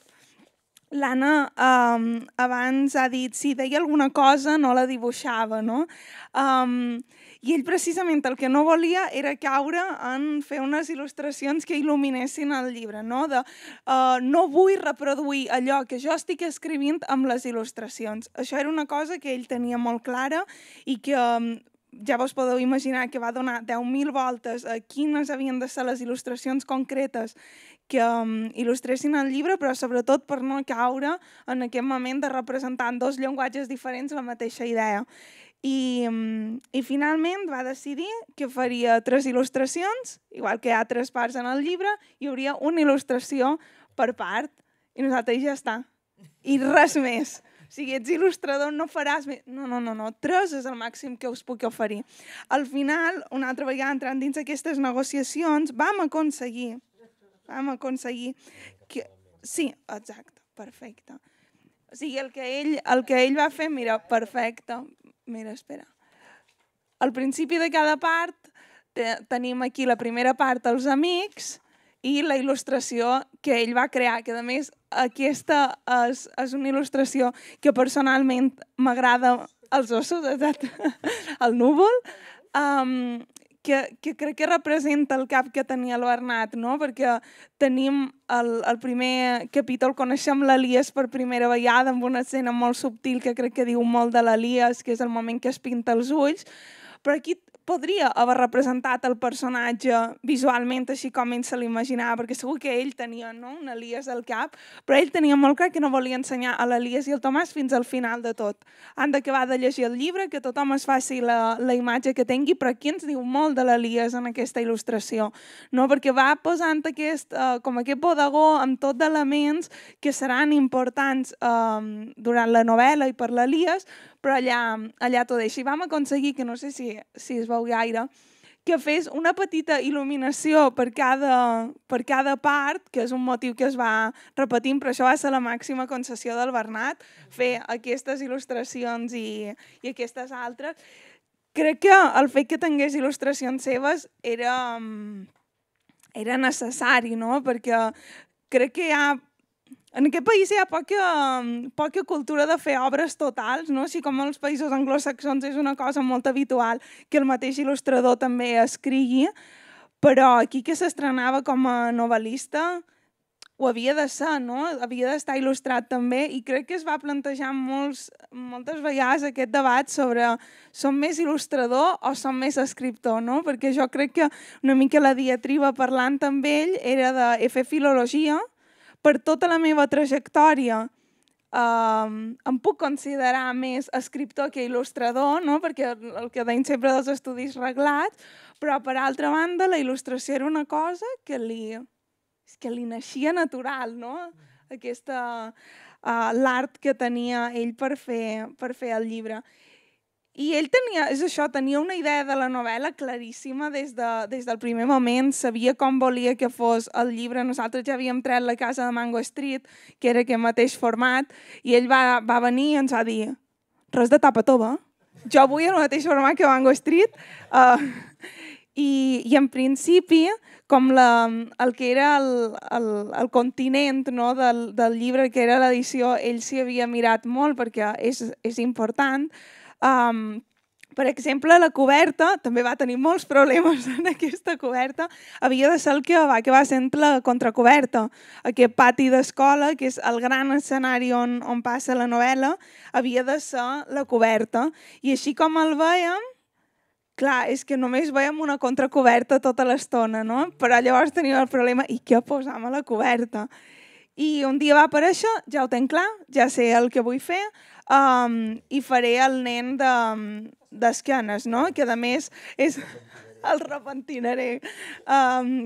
Speaker 6: L'Anna abans ha dit, si deia alguna cosa no la dibuixava, no? I ell precisament el que no volia era caure en fer unes il·lustracions que il·luminessin el llibre, no? No vull reproduir allò que jo estic escrivint amb les il·lustracions. Això era una cosa que ell tenia molt clara i que ja vos podeu imaginar que va donar 10.000 voltes a quines havien de ser les il·lustracions concretes que il·lustressin el llibre, però sobretot per no caure en aquest moment de representar en dos llenguatges diferents la mateixa idea. I finalment va decidir que faria 3 il·lustracions, igual que hi ha 3 parts en el llibre, hi hauria una il·lustració per part. I nosaltres ja està. I res més. O sigui, ets il·lustrador, no faràs més. No. 3 és el màxim que us puc oferir. Al final, una altra vegada entrant dins aquestes negociacions, vam aconseguir que... Sí, exacte, perfecte. O sigui, el que ell va fer, mira, perfecte. Mira, espera. Al principi de cada part tenim aquí la primera part, els amics, i la il·lustració que ell va crear, que a més aquesta és una il·lustració que personalment m'agrada als ossos, el núvol, que crec que representa el cap que tenia el Bernat, no? Perquè tenim el primer capítol, coneixem l'Elias per primera vegada amb una escena molt subtil que crec que diu molt de l'Elias, que és el moment que es pinta els ulls, però aquí podria haver representat el personatge visualment així com ell se l'imaginava, perquè segur que ell tenia un Elias al cap, però ell tenia molt clar que no volia ensenyar a l'Elias i el Tomàs fins al final de tot. Han d'acabar de llegir el llibre, que tothom es faci la imatge que tingui, però aquí ens diu molt de l'Elias en aquesta il·lustració, no? Perquè va posant aquest bodegó amb tot d'elements que seran importants durant la novel·la i per l'Elias, però allà t'ho deixa. I vam aconseguir, que no sé si es veu gaire, que fes una petita il·luminació per cada part, que és un motiu que es va repetint, però això va ser la màxima concessió del Bernat, fer aquestes il·lustracions i aquestes altres. Crec que el fet que tingués il·lustracions seves era necessari, no? Perquè crec que en aquest país hi ha poca cultura de fer obres totals, no? Així com als països anglosaxons és una cosa molt habitual que el mateix il·lustrador també escrigui, però aquí que s'estrenava com a novel·lista ho havia de ser, no? Havia d'estar il·lustrat també, i crec que es va plantejar moltes vegades aquest debat sobre som més il·lustrador o som més escriptor, no? Perquè jo crec que una mica la diatriba parlant amb ell era de fer filologia. Per tota la meva trajectòria em puc considerar més escriptor que il·lustrador, no? Perquè el que deim sempre dels estudis reglats, però per altra banda la il·lustració era una cosa que li naixia natural, no? L'art que tenia ell per fer el llibre. I ell tenia una idea de la novel·la claríssima des del primer moment, sabia com volia que fos el llibre. Nosaltres ja havíem tret La casa de Mango Street, que era aquest mateix format, i ell va venir i ens va dir res de tapa tova, jo vull el mateix format que Mango Street. I en principi, com el que era el continent, no, del llibre, que era l'edició, ell s'hi havia mirat molt perquè és important. Per exemple, la coberta, també va tenir molts problemes en aquesta coberta, havia de ser el que va ser la contracoberta. Aquest pati d'escola, que és el gran escenari on passa la novel·la, havia de ser la coberta. I així com el veiem, clar, és que només veiem una contracoberta tota l'estona, no? Però llavors tenim el problema, i què posam a la coberta? I un dia va aparèixer, ja ho tenc clar, ja sé el que vull fer, i faré el nen d'esquenes, no? Que a més és el repentinaré,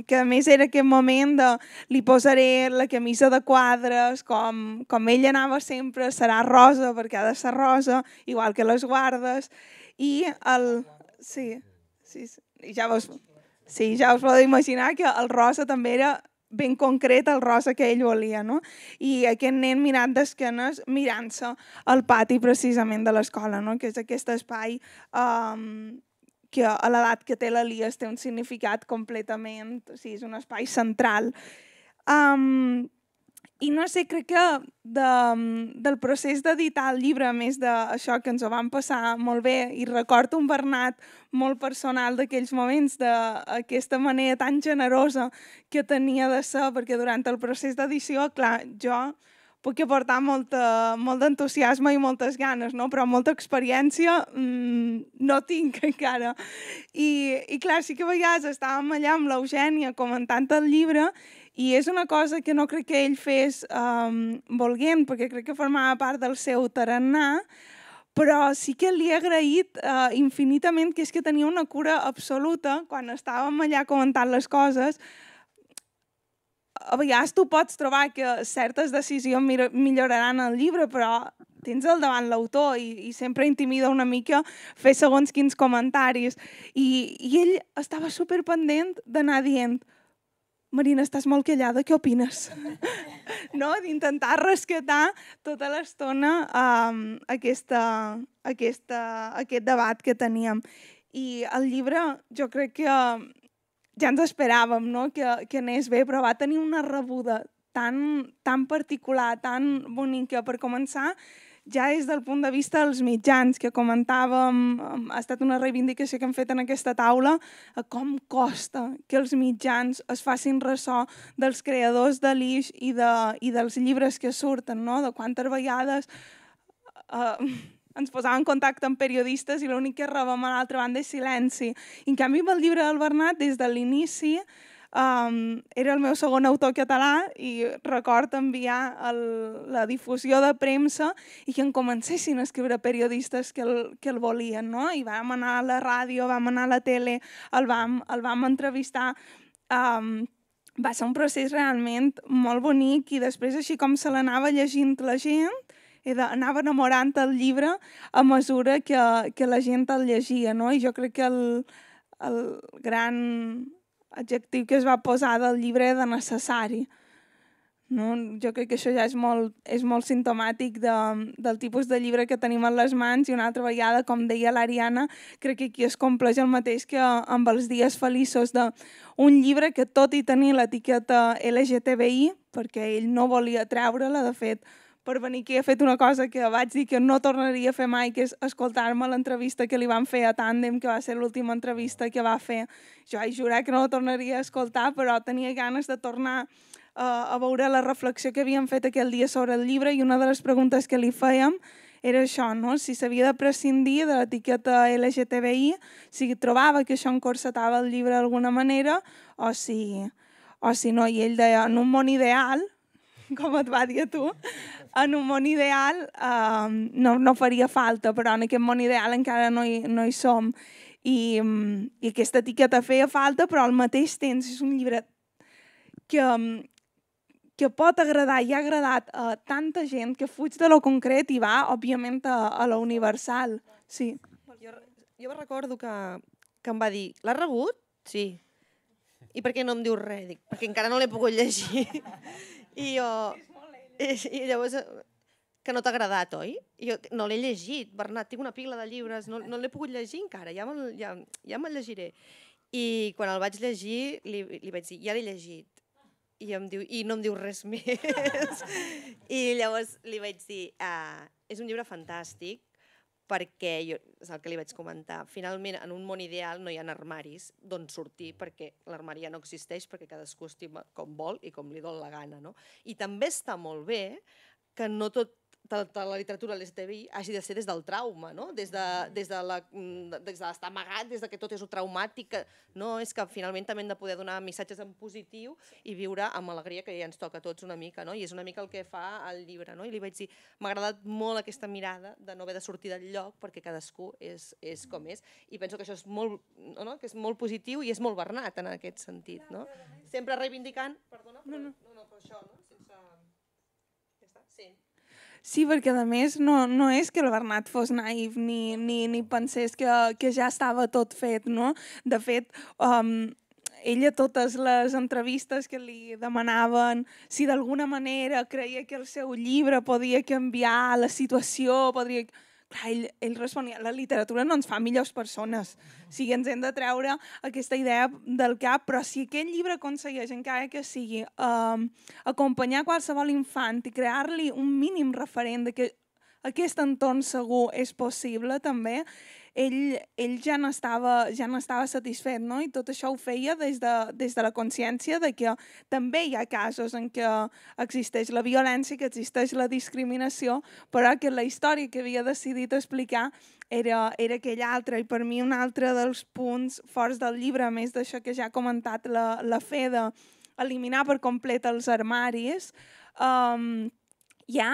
Speaker 6: que a més era aquest moment de li posaré la camisa de quadres, com ell anava sempre, serà rosa perquè ha de ser rosa, igual que les guardes, i sí, ja us podeu imaginar que el rosa també era ben concret el rosa que ell volia, no? I aquest nen mirant d'esquenes, mirant-se al pati precisament de l'escola, no? Que és aquest espai que a l'edat que té l'Elies té un significat completament, o sigui, és un espai central. I no sé, crec que del procés d'editar el llibre, a més d'això que ens ho vam passar molt bé, i recordo un Bernat molt personal d'aquells moments, d'aquesta manera tan generosa que tenia de ser, perquè durant el procés d'edició, clar, jo puc aportar molt d'entusiasme i moltes ganes, no? Però molta experiència no tinc encara. I clar, sí que a vegades estàvem allà amb l'Eugènia comentant el llibre, i és una cosa que no crec que ell fes volent, perquè crec que formava part del seu tarannà, però sí que li he agraït infinitament, que és que tenia una cura absoluta quan estàvem allà comentant les coses. A vegades tu pots trobar que certes decisions milloraran el llibre, però tens al davant l'autor i sempre intimida una mica fer segons quins comentaris. I ell estava superpendent d'anar dient Marina, estàs molt callada, què opines? No? D'intentar rescatar tota l'estona aquest debat que teníem. I el llibre jo crec que ja ens esperàvem, no? que anés bé, però va tenir una rebuda tan particular, tan bonica. Per començar, ja des del punt de vista dels mitjans, que comentàvem, ha estat una reivindicació que hem fet en aquesta taula, com costa que els mitjans es facin ressò dels creadors de l'Ix i dels llibres que surten, no? De quantes vegades ens posàvem en contacte amb periodistes i l'únic que rebem a l'altra banda és silenci. I en canvi, amb el llibre del Bernat, des de l'inici, era el meu segon autor català i record enviar la difusió de premsa i que en comencessin a escriure periodistes que el volien, no? I vam anar a la ràdio, vam anar a la tele, el vam entrevistar. Va ser un procés realment molt bonic i després, així com se l'anava llegint la gent, anava enamorant el llibre a mesura que la gent el llegia, no? I jo crec que el gran adjectiu que es va posar del llibre de necessari. No? Jo crec que això ja és molt simptomàtic del tipus de llibre que tenim a les mans i una altra vegada, com deia l'Ariana, crec que aquí es compleix el mateix que amb els dies feliços d'un llibre que tot i tenir l'etiqueta LGTBI, perquè ell no volia treure-la, de fet, per venir aquí he fet una cosa que vaig dir que no tornaria a fer mai, que és escoltar-me l'entrevista que li van fer a Tàndem, que va ser l'última entrevista que va fer. Jo vaig jurar que no la tornaria a escoltar, però tenia ganes de tornar a veure la reflexió que havíem fet aquell dia sobre el llibre i una de les preguntes que li fèiem era això, no? Si s'havia de prescindir de l'etiqueta LGTBI, si trobava que això encorsetava el llibre d'alguna manera o si no. I ell deia, en un món ideal, com et va dir a tu, en un món ideal no faria falta, però en aquest món ideal encara no hi som. I aquesta etiqueta feia falta, però al mateix temps és un llibre que pot agradar i ha agradat a tanta gent que fuig de lo concret i va, òbviament, a lo universal. Sí.
Speaker 5: Jo recordo que em va dir, l'has rebut? Sí. I per què no em dius res? Dic, perquè encara no l'he pogut llegir. I jo... I llavors, que no t'ha agradat, oi? I jo, no l'he llegit, Bernat, tinc una pila de llibres, no l'he pogut llegir encara, ja me'l llegiré. I quan el vaig llegir, li vaig dir, ja l'he llegit. I no em diu res més. I llavors li vaig dir, és un llibre fantàstic, perquè, és el que li vaig comentar, finalment en un món ideal no hi ha armaris d'on sortir, perquè l'armari ja no existeix, perquè cadascú estima com vol i com li dol la gana. I també està molt bé que no tota la literatura LGTBI hagi de ser des del trauma, des d'estar amagat, des que tot és traumàtic. No, és que finalment també hem de poder donar missatges en positiu i viure amb alegria, que ja ens toca a tots una mica, i és una mica el que fa el llibre. I li vaig dir, m'ha agradat molt aquesta mirada de no haver de sortir del lloc perquè cadascú és com és, i penso que això és molt positiu i és molt Bernat en aquest sentit. Sempre reivindicant... Perdona, però això, sense... Ja està, sí.
Speaker 6: Sí, perquè a més no és que el Bernat fos naïf ni pensés que ja estava tot fet, no? De fet, ell a totes les entrevistes que li demanaven si d'alguna manera creia que el seu llibre podia canviar la situació, Clar, ell responia, la literatura no ens fa millors persones, o sigui, ens hem de treure aquesta idea del cap, però si aquest llibre aconsegueix, encara que sigui, acompanyar qualsevol infant i crear-li un mínim referent de que aquest entorn segur és possible també, ell ja n'estava satisfet, no? I tot això ho feia des de la consciència de que també hi ha casos en què existeix la violència, que existeix la discriminació, però que la història que havia decidit explicar era aquella altra. I per mi un altre dels punts forts del llibre, a més d'això que ja ha comentat la Fe d'eliminar per complet els armaris, hi ha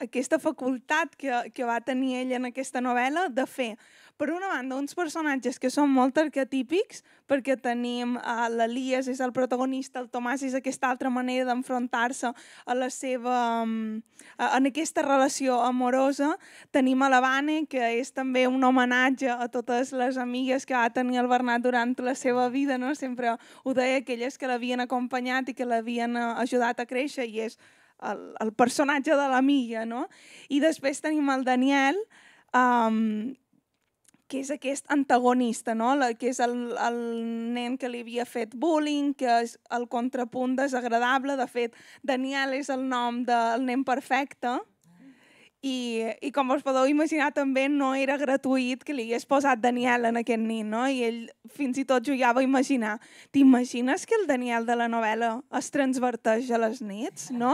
Speaker 6: aquesta facultat que va tenir ell en aquesta novel·la de fer, per una banda, uns personatges que són molt arquetípics, perquè tenim l'Elias, és el protagonista, el Tomàs és aquesta altra manera d'enfrontar-se a la seva... en aquesta relació amorosa. Tenim a la Vane, que és també un homenatge a totes les amigues que va tenir el Bernat durant la seva vida, no? Sempre ho deia, aquelles que l'havien acompanyat i que l'havien ajudat a créixer, i és el personatge de l'amiga, no? I després tenim el Daniel, que és aquest antagonista, no? Que és el nen que li havia fet bullying, que és el contrapunt desagradable. De fet, Daniel és el nom del nen perfecte, i com us podeu imaginar també no era gratuït que li hagués posat Daniel en aquest nin, no? I ell fins i tot jugava a imaginar. T'imagines que el Daniel de la novel·la es transverteix a les nits, no?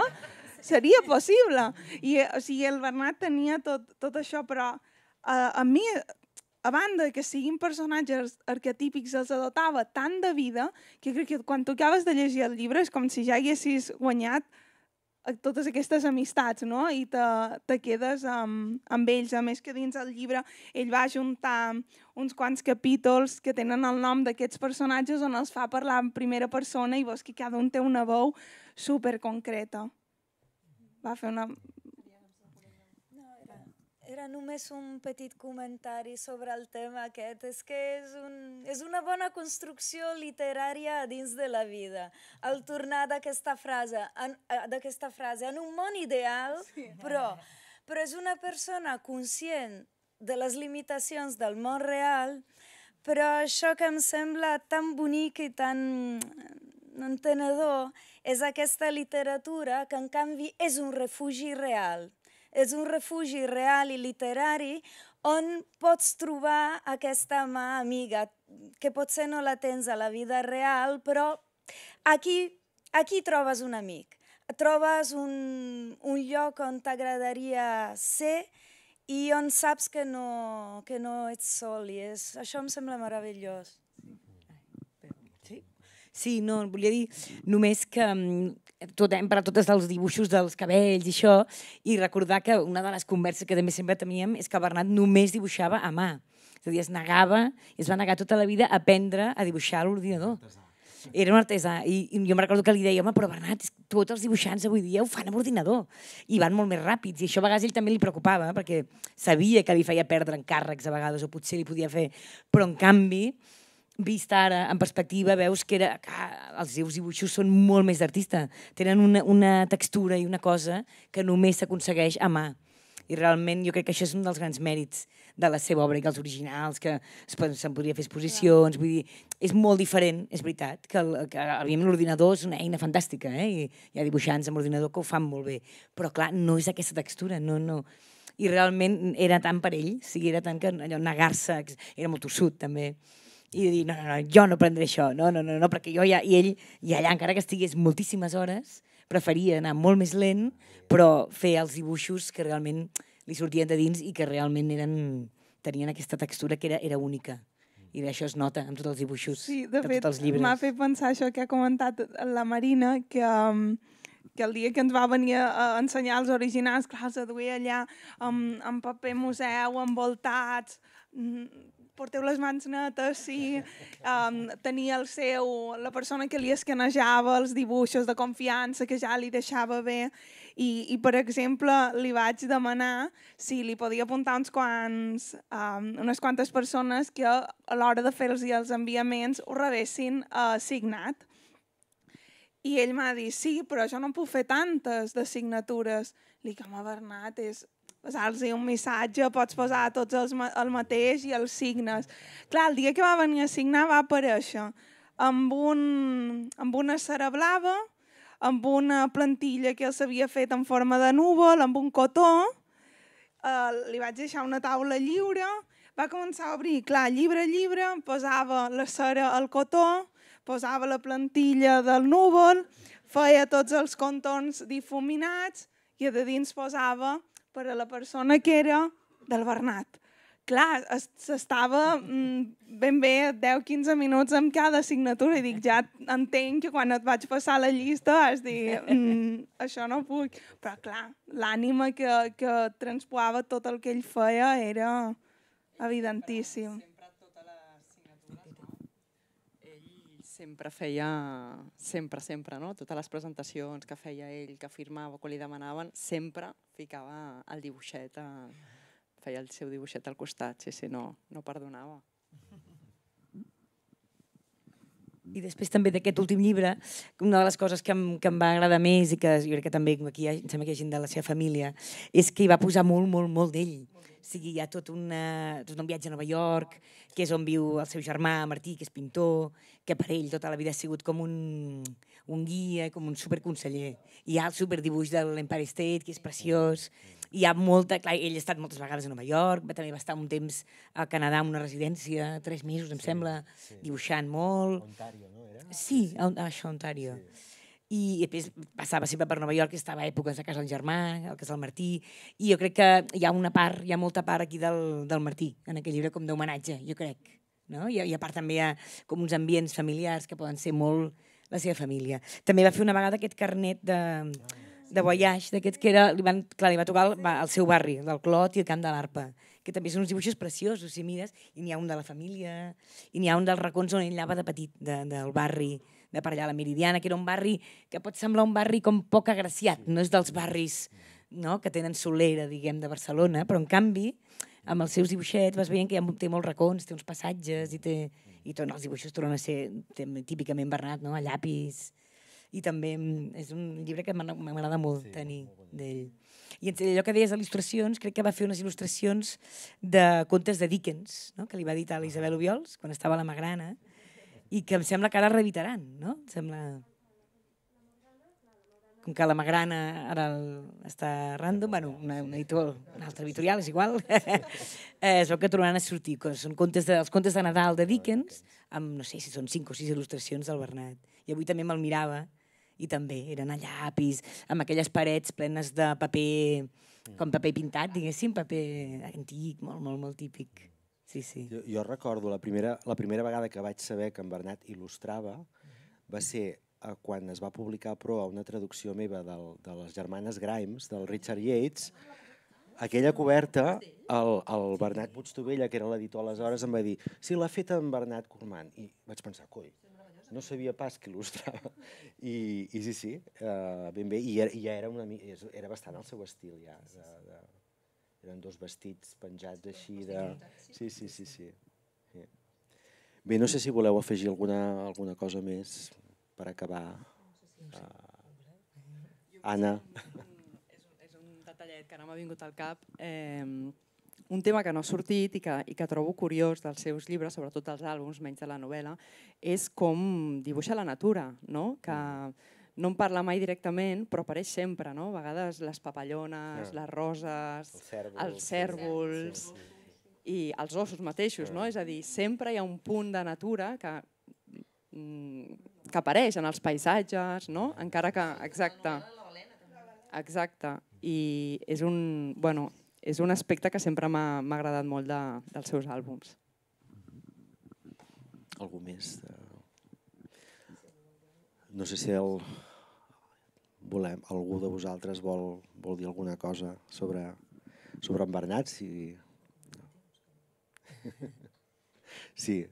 Speaker 6: Seria possible. I, o sigui, el Bernat tenia tot això, però a mi, a banda que siguin personatges arquetípics, els adoptava tant de vida que crec que quan tu acabes de llegir el llibre és com si ja haguessis guanyat totes aquestes amistats, no? I te quedes amb ells. A més que dins el llibre ell va juntar uns quants capítols que tenen el nom d'aquests personatges on els fa parlar en primera persona i veus que cada un té una veu superconcreta. Va fer una...
Speaker 4: Era només un petit comentari sobre el tema aquest. És que és una bona construcció literària dins de la vida. El tornar d'aquesta frase en un món ideal, però és una persona conscient de les limitacions del món real, però això que em sembla tan bonic i tan entenedor és aquesta literatura que en canvi és un refugi real. És un refugi real i literari on pots trobar aquesta mà amiga, que potser no la tens a la vida real, però aquí trobes un amic. Trobes un lloc on t'agradaria ser i on saps que no ets sol. I això em sembla meravellós.
Speaker 2: Sí, no, volia dir només que hem parlat tots dels dibuixos dels cabells i això, i recordar que una de les converses que també sempre teníem és que Bernat només dibuixava a mà. És a dir, es negava i es va negar tota la vida a aprendre a dibuixar a l'ordinador. Era un artesà. I jo em recordo que li deia, home, però Bernat, tots els dibuixants avui dia ho fan amb ordinador. I van molt més ràpids. I això a vegades ell també li preocupava, perquè sabia que li feia perdre encàrrecs a vegades, o potser li podia fer. Però, en canvi, vist ara, en perspectiva, veus que els seus dibuixos són molt més d'artista. Tenen una textura i una cosa que només s'aconsegueix a mà. I realment jo crec que això és un dels grans mèrits de la seva obra, i que els originals, que se'n podria fer exposicions, vull dir, és molt diferent, és veritat, que l'ordinador és una eina fantàstica, i hi ha dibuixants amb ordinador que ho fan molt bé, però clar, no és aquesta textura, no. I realment era tant per ell, era tant que allò negar-se, era molt tossut també, i dir, no, jo no prendré això, no, perquè jo ja, i ell, i allà encara que estigués moltíssimes hores, preferia anar molt més lent, però fer els dibuixos que realment li sortien de dins i que realment tenien aquesta textura que era única. I això es nota amb tots els dibuixos,
Speaker 6: de fet,
Speaker 2: tots els llibres.
Speaker 6: M'ha fet pensar això que ha comentat la Marina, que el dia que ens va venir a ensenyar els originals, clar, els duia allà amb paper museu, envoltats, porteu les mans netes, sí. Tenia la persona que li escanejava els dibuixos de confiança, que ja li deixava bé. I per exemple, li vaig demanar si li podia apuntar unes quantes persones que a l'hora de fer-los els enviaments ho rebessin signat. I ell m'ha dit, sí, però jo no puc fer tantes de signatures. Li dic, home, Bernat, és posar-los un missatge, pots posar tots el mateix i els signes. Clar, el dia que va venir a signar va aparèixer amb una cera blava, amb una plantilla que s'havia fet en forma de núvol, amb un cotó, li vaig deixar una taula lliure, va començar a obrir, clar, llibre a llibre, posava la cera al cotó, posava la plantilla del núvol, feia tots els contorns difuminats i a dins posava per a la persona que era del Bernat. Clar, s'estava ben bé 10-15 minuts amb cada assignatura i dic, ja entenc que quan et vaig passar la llista vas dir, això no puc. Però clar, l'ànima que transpoava tot el que ell feia era evidentíssim.
Speaker 3: Sempre totes les signatures, ell sempre feia, sempre, no? Totes les presentacions que feia ell, que firmava, que li demanaven, sempre ficava el dibuixet feia el seu dibuixet al costat, sí, no perdonava.
Speaker 2: I després també d'aquest últim llibre, una de les coses que em va agradar més i que jo crec que també aquí em sembla que hi ha gent de la seva família, és que hi va posar molt d'ell. O sigui, hi ha tot un viatge a Nova York, que és on viu el seu germà Martí, que és pintor, que per ell tota la vida ha sigut com un guia, com un superconseller. Hi ha el superdibuix de l'Empire State, que és preciós. Hi ha molta... Clar, ell ha estat moltes vegades a Nova York, també va estar un temps a Canadà en una residència, 3 mesos, em sembla, dibuixant molt.
Speaker 1: Ontario, no era?
Speaker 2: Sí, això, Ontario. I després passava sempre per Nova York, que estava a èpoques a casa del germà, al cas del Martí, i jo crec que hi ha molta part aquí del Martí, en aquell llibre com d'homenatge, jo crec. No? I a part també hi ha com uns ambients familiars que poden ser molt la seva família. També va fer una vegada aquest carnet de voyage, d'aquests que li va tocar al seu barri, del Clot i el Camp de l'Arpa, que també són uns dibuixos preciosos, si mires, i n'hi ha un de la família, i n'hi ha un dels racons on ell anava de petit, del barri, de per allà a la Meridiana, que era un barri que pot semblar un barri com poc agraciat, no és dels barris que tenen solera, diguem, de Barcelona, però en canvi, amb els seus dibuixets vas veient que té molts racons, té uns passatges, i tots els dibuixos tornen a ser típicament Bernat, a llapis. I també és un llibre que m'agrada molt tenir d'ell. I allò que deies d'il·lustracions, crec que va fer unes il·lustracions de contes de Dickens, que li va editar l'Isabel Obiols quan estava a la Magrana, i que em sembla que ara reeditaran, no? Em sembla... Com que la Magrana ara està random, bueno, una altra editorial, és igual, es veu que tornaran a sortir. Són els contes de Nadal de Dickens, amb no sé si són 5 o 6 il·lustracions del Bernat. I avui també me'l mirava, i també eren a llapis, amb aquelles parets plenes de paper, com paper pintat, diguéssim, paper antic, molt típic. Sí.
Speaker 1: Jo recordo la primera vegada que vaig saber que en Bernat il·lustrava va ser quan es va publicar a Proa una traducció meva de les germanes Grimes, del Richard Yates. Aquella coberta, el Bernat Puigtovella, que era l'editor aleshores, em va dir sí, l'ha fet en Bernat Cormant. I vaig pensar, coi, no sabia pas que il·lustrava. I sí, ben bé, i era bastant el seu estil ja. Eren dos vestits penjats així de... Sí. Bé, no sé si voleu afegir alguna cosa més per acabar. Anna.
Speaker 3: És un detallet que ara m'ha vingut al cap. Un tema que no ha sortit i que trobo curiós dels seus llibres, sobretot dels àlbums, menys de la novel·la, és com dibuixa la natura, no? Que no en parla mai directament, però apareix sempre, no? A vegades les papallones, les roses, els cèrvols i els ossos mateixos, no? És a dir, sempre hi ha un punt de natura que apareix en els paisatges, no? Encara que... Exacte. I és un aspecte que sempre m'ha agradat molt dels seus àlbums.
Speaker 1: Algú més? No sé si algú de vosaltres vol dir alguna cosa sobre en Bernat. Sí.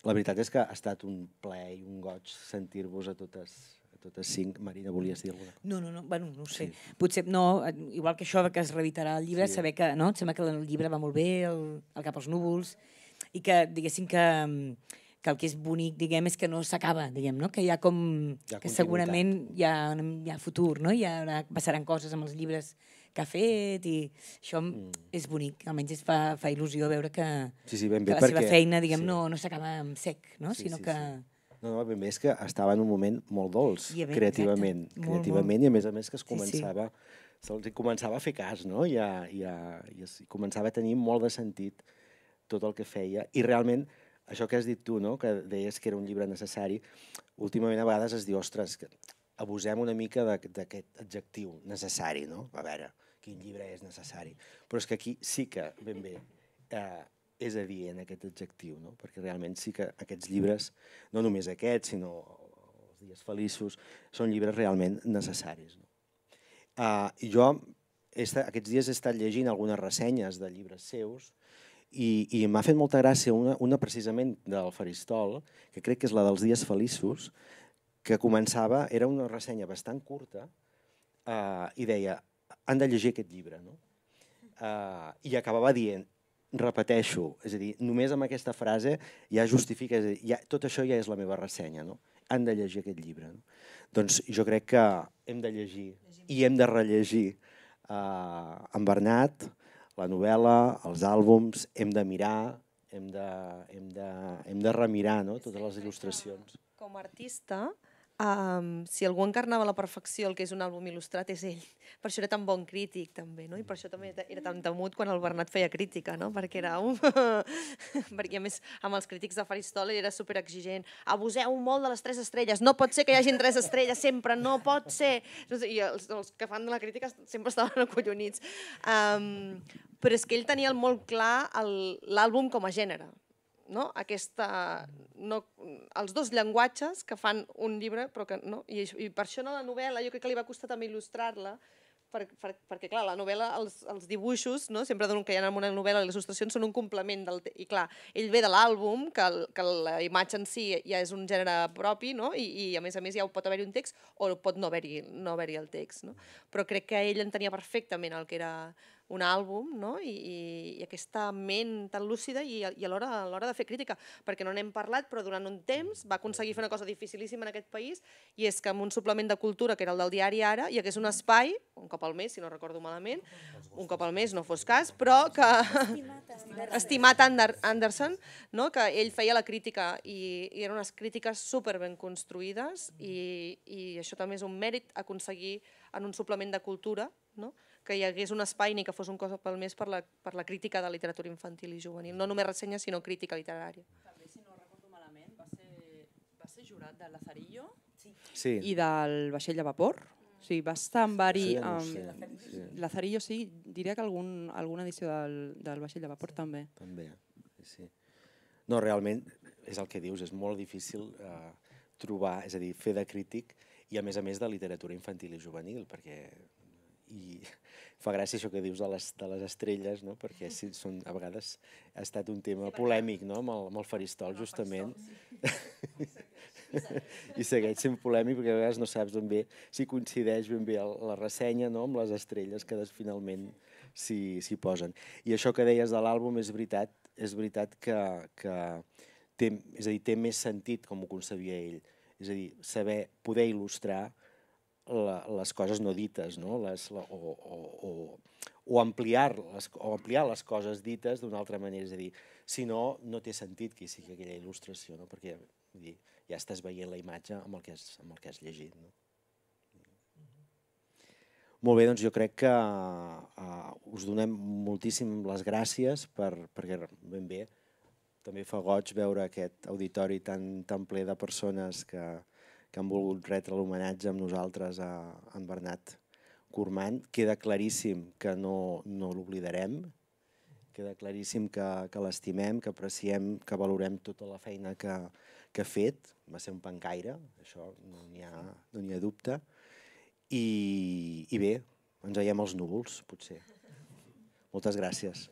Speaker 1: La veritat és que ha estat un plaer i un goig sentir-vos a totes cinc. Marina, volies dir alguna cosa?
Speaker 2: No, bueno, no ho sé. Potser no, igual que això que es reeditarà el llibre, saber que, no? Em sembla que el llibre va molt bé, el Cap als núvols, i que, diguéssim, que el que és bonic, diguem, és que no s'acaba, diguem, no? Que hi ha com... que segurament hi ha futur, no? Passaran coses amb els llibres que ha fet i això és bonic, almenys fa il·lusió veure que la seva feina, diguem, no s'acaba en sec, no? Sinó que...
Speaker 1: No, ben bé és que estava en un moment molt dolç, creativament, i a més que se'ls començava a fer cas, no? I començava a tenir molt de sentit tot el que feia. I realment, això que has dit tu, no? Que deies que era un llibre necessari, últimament a vegades es diu, ostres, que abusem una mica d'aquest adjectiu, necessari, no? A veure, quin llibre és necessari. Però és que aquí sí que, ben bé, és adient aquest adjectiu, no? Perquè realment sí que aquests llibres, no només aquests, sinó Els dies feliços, són llibres realment necessaris. Jo aquests dies he estat llegint algunes ressenyes de llibres seus i m'ha fet molta gràcia una precisament del Faristol, que crec que és la dels dies feliços, que començava, era una ressenya bastant curta i deia, han de llegir aquest llibre. I acabava dient, repeteixo, és a dir, només amb aquesta frase ja justifica, tot això ja és la meva ressenya, han de llegir aquest llibre. Doncs jo crec que hem de llegir i hem de rellegir en Bernat, la novel·la, els àlbums, hem de mirar, hem de remirar totes les il·lustracions.
Speaker 5: Com a artista, si algú encarnava a la perfecció el que és un àlbum il·lustrat és ell. Per això era tan bon crític també, i per això també era tan temut quan el Bernat feia crítica, perquè era perquè a més amb els crítics de Faristol era superexigent. Abuseu molt de les 3 estrelles, no pot ser que hi hagin 3 estrelles sempre, no pot ser. I els que fan de la crítica sempre estaven acollonits. Però és que ell tenia molt clar l'àlbum com a gènere. Els dos llenguatges que fan un llibre, i per això a la novel·la jo crec que li va costar també il·lustrar-la, perquè clar, la novel·la, els dibuixos, sempre donen que hi ha en una novel·la, les il·lustracions són un complement, i clar, ell ve de l'àlbum, que la imatge en si ja és un gènere propi, i a més ja pot haver-hi un text o pot no haver-hi el text. Però crec que ell entenia perfectament el que era un àlbum i aquesta ment tan lúcida i a l'hora de fer crítica, perquè no n'hem parlat, però durant un temps va aconseguir fer una cosa dificilíssima en aquest país, i és que amb un suplement de cultura, que era el del diari Ara, hi hagués un espai, un cop al mes, si no recordo malament, un cop al mes, no fos cas, però que... Estimat Anderson, que ell feia la crítica i eren unes crítiques super ben construïdes i això també és un mèrit aconseguir en un suplement de cultura, que hi hagués un espai ni que fos un cop pel mes per la crítica de literatura infantil i juvenil. No només ressenya, sinó crítica literària.
Speaker 3: També, si no recordo malament, va ser jurat de Lazarillo
Speaker 1: i
Speaker 3: del Vaixell de Vapor. O sigui, va estar en vari... Lazarillo sí, diria que alguna edició del Vaixell de Vapor també.
Speaker 1: També, sí. No, realment, és el que dius, és molt difícil trobar, és a dir, fer de crític i a més de literatura infantil i juvenil, perquè i fa gràcia això que dius de les estrelles, no? Perquè a vegades ha estat un tema polèmic, no? Amb el faristol, justament. I segueix sent polèmic perquè a vegades no saps ben bé si coincideix ben bé la ressenya, no? Amb les estrelles que finalment s'hi posen. I això que deies de l'àlbum és veritat que té més sentit com ho concebia ell. És a dir, poder il·lustrar les coses no dites, no? O ampliar les coses dites d'una altra manera. És a dir, si no, no té sentit que hi sigui aquella il·lustració, no? Perquè ja estàs veient la imatge amb el que has llegit. No? Molt bé, doncs jo crec que us donem moltíssim les gràcies perquè ben bé també fa goig veure aquest auditori tan ple de persones que han volgut retre l'homenatge amb nosaltres a en Bernat Cormant. Queda claríssim que no l'oblidarem, queda claríssim que l'estimem, que apreciem, que valorem tota la feina que ha fet. Va ser un pencaire, això no n'hi ha dubte. I bé, ens veiem als núvols, potser. Moltes gràcies.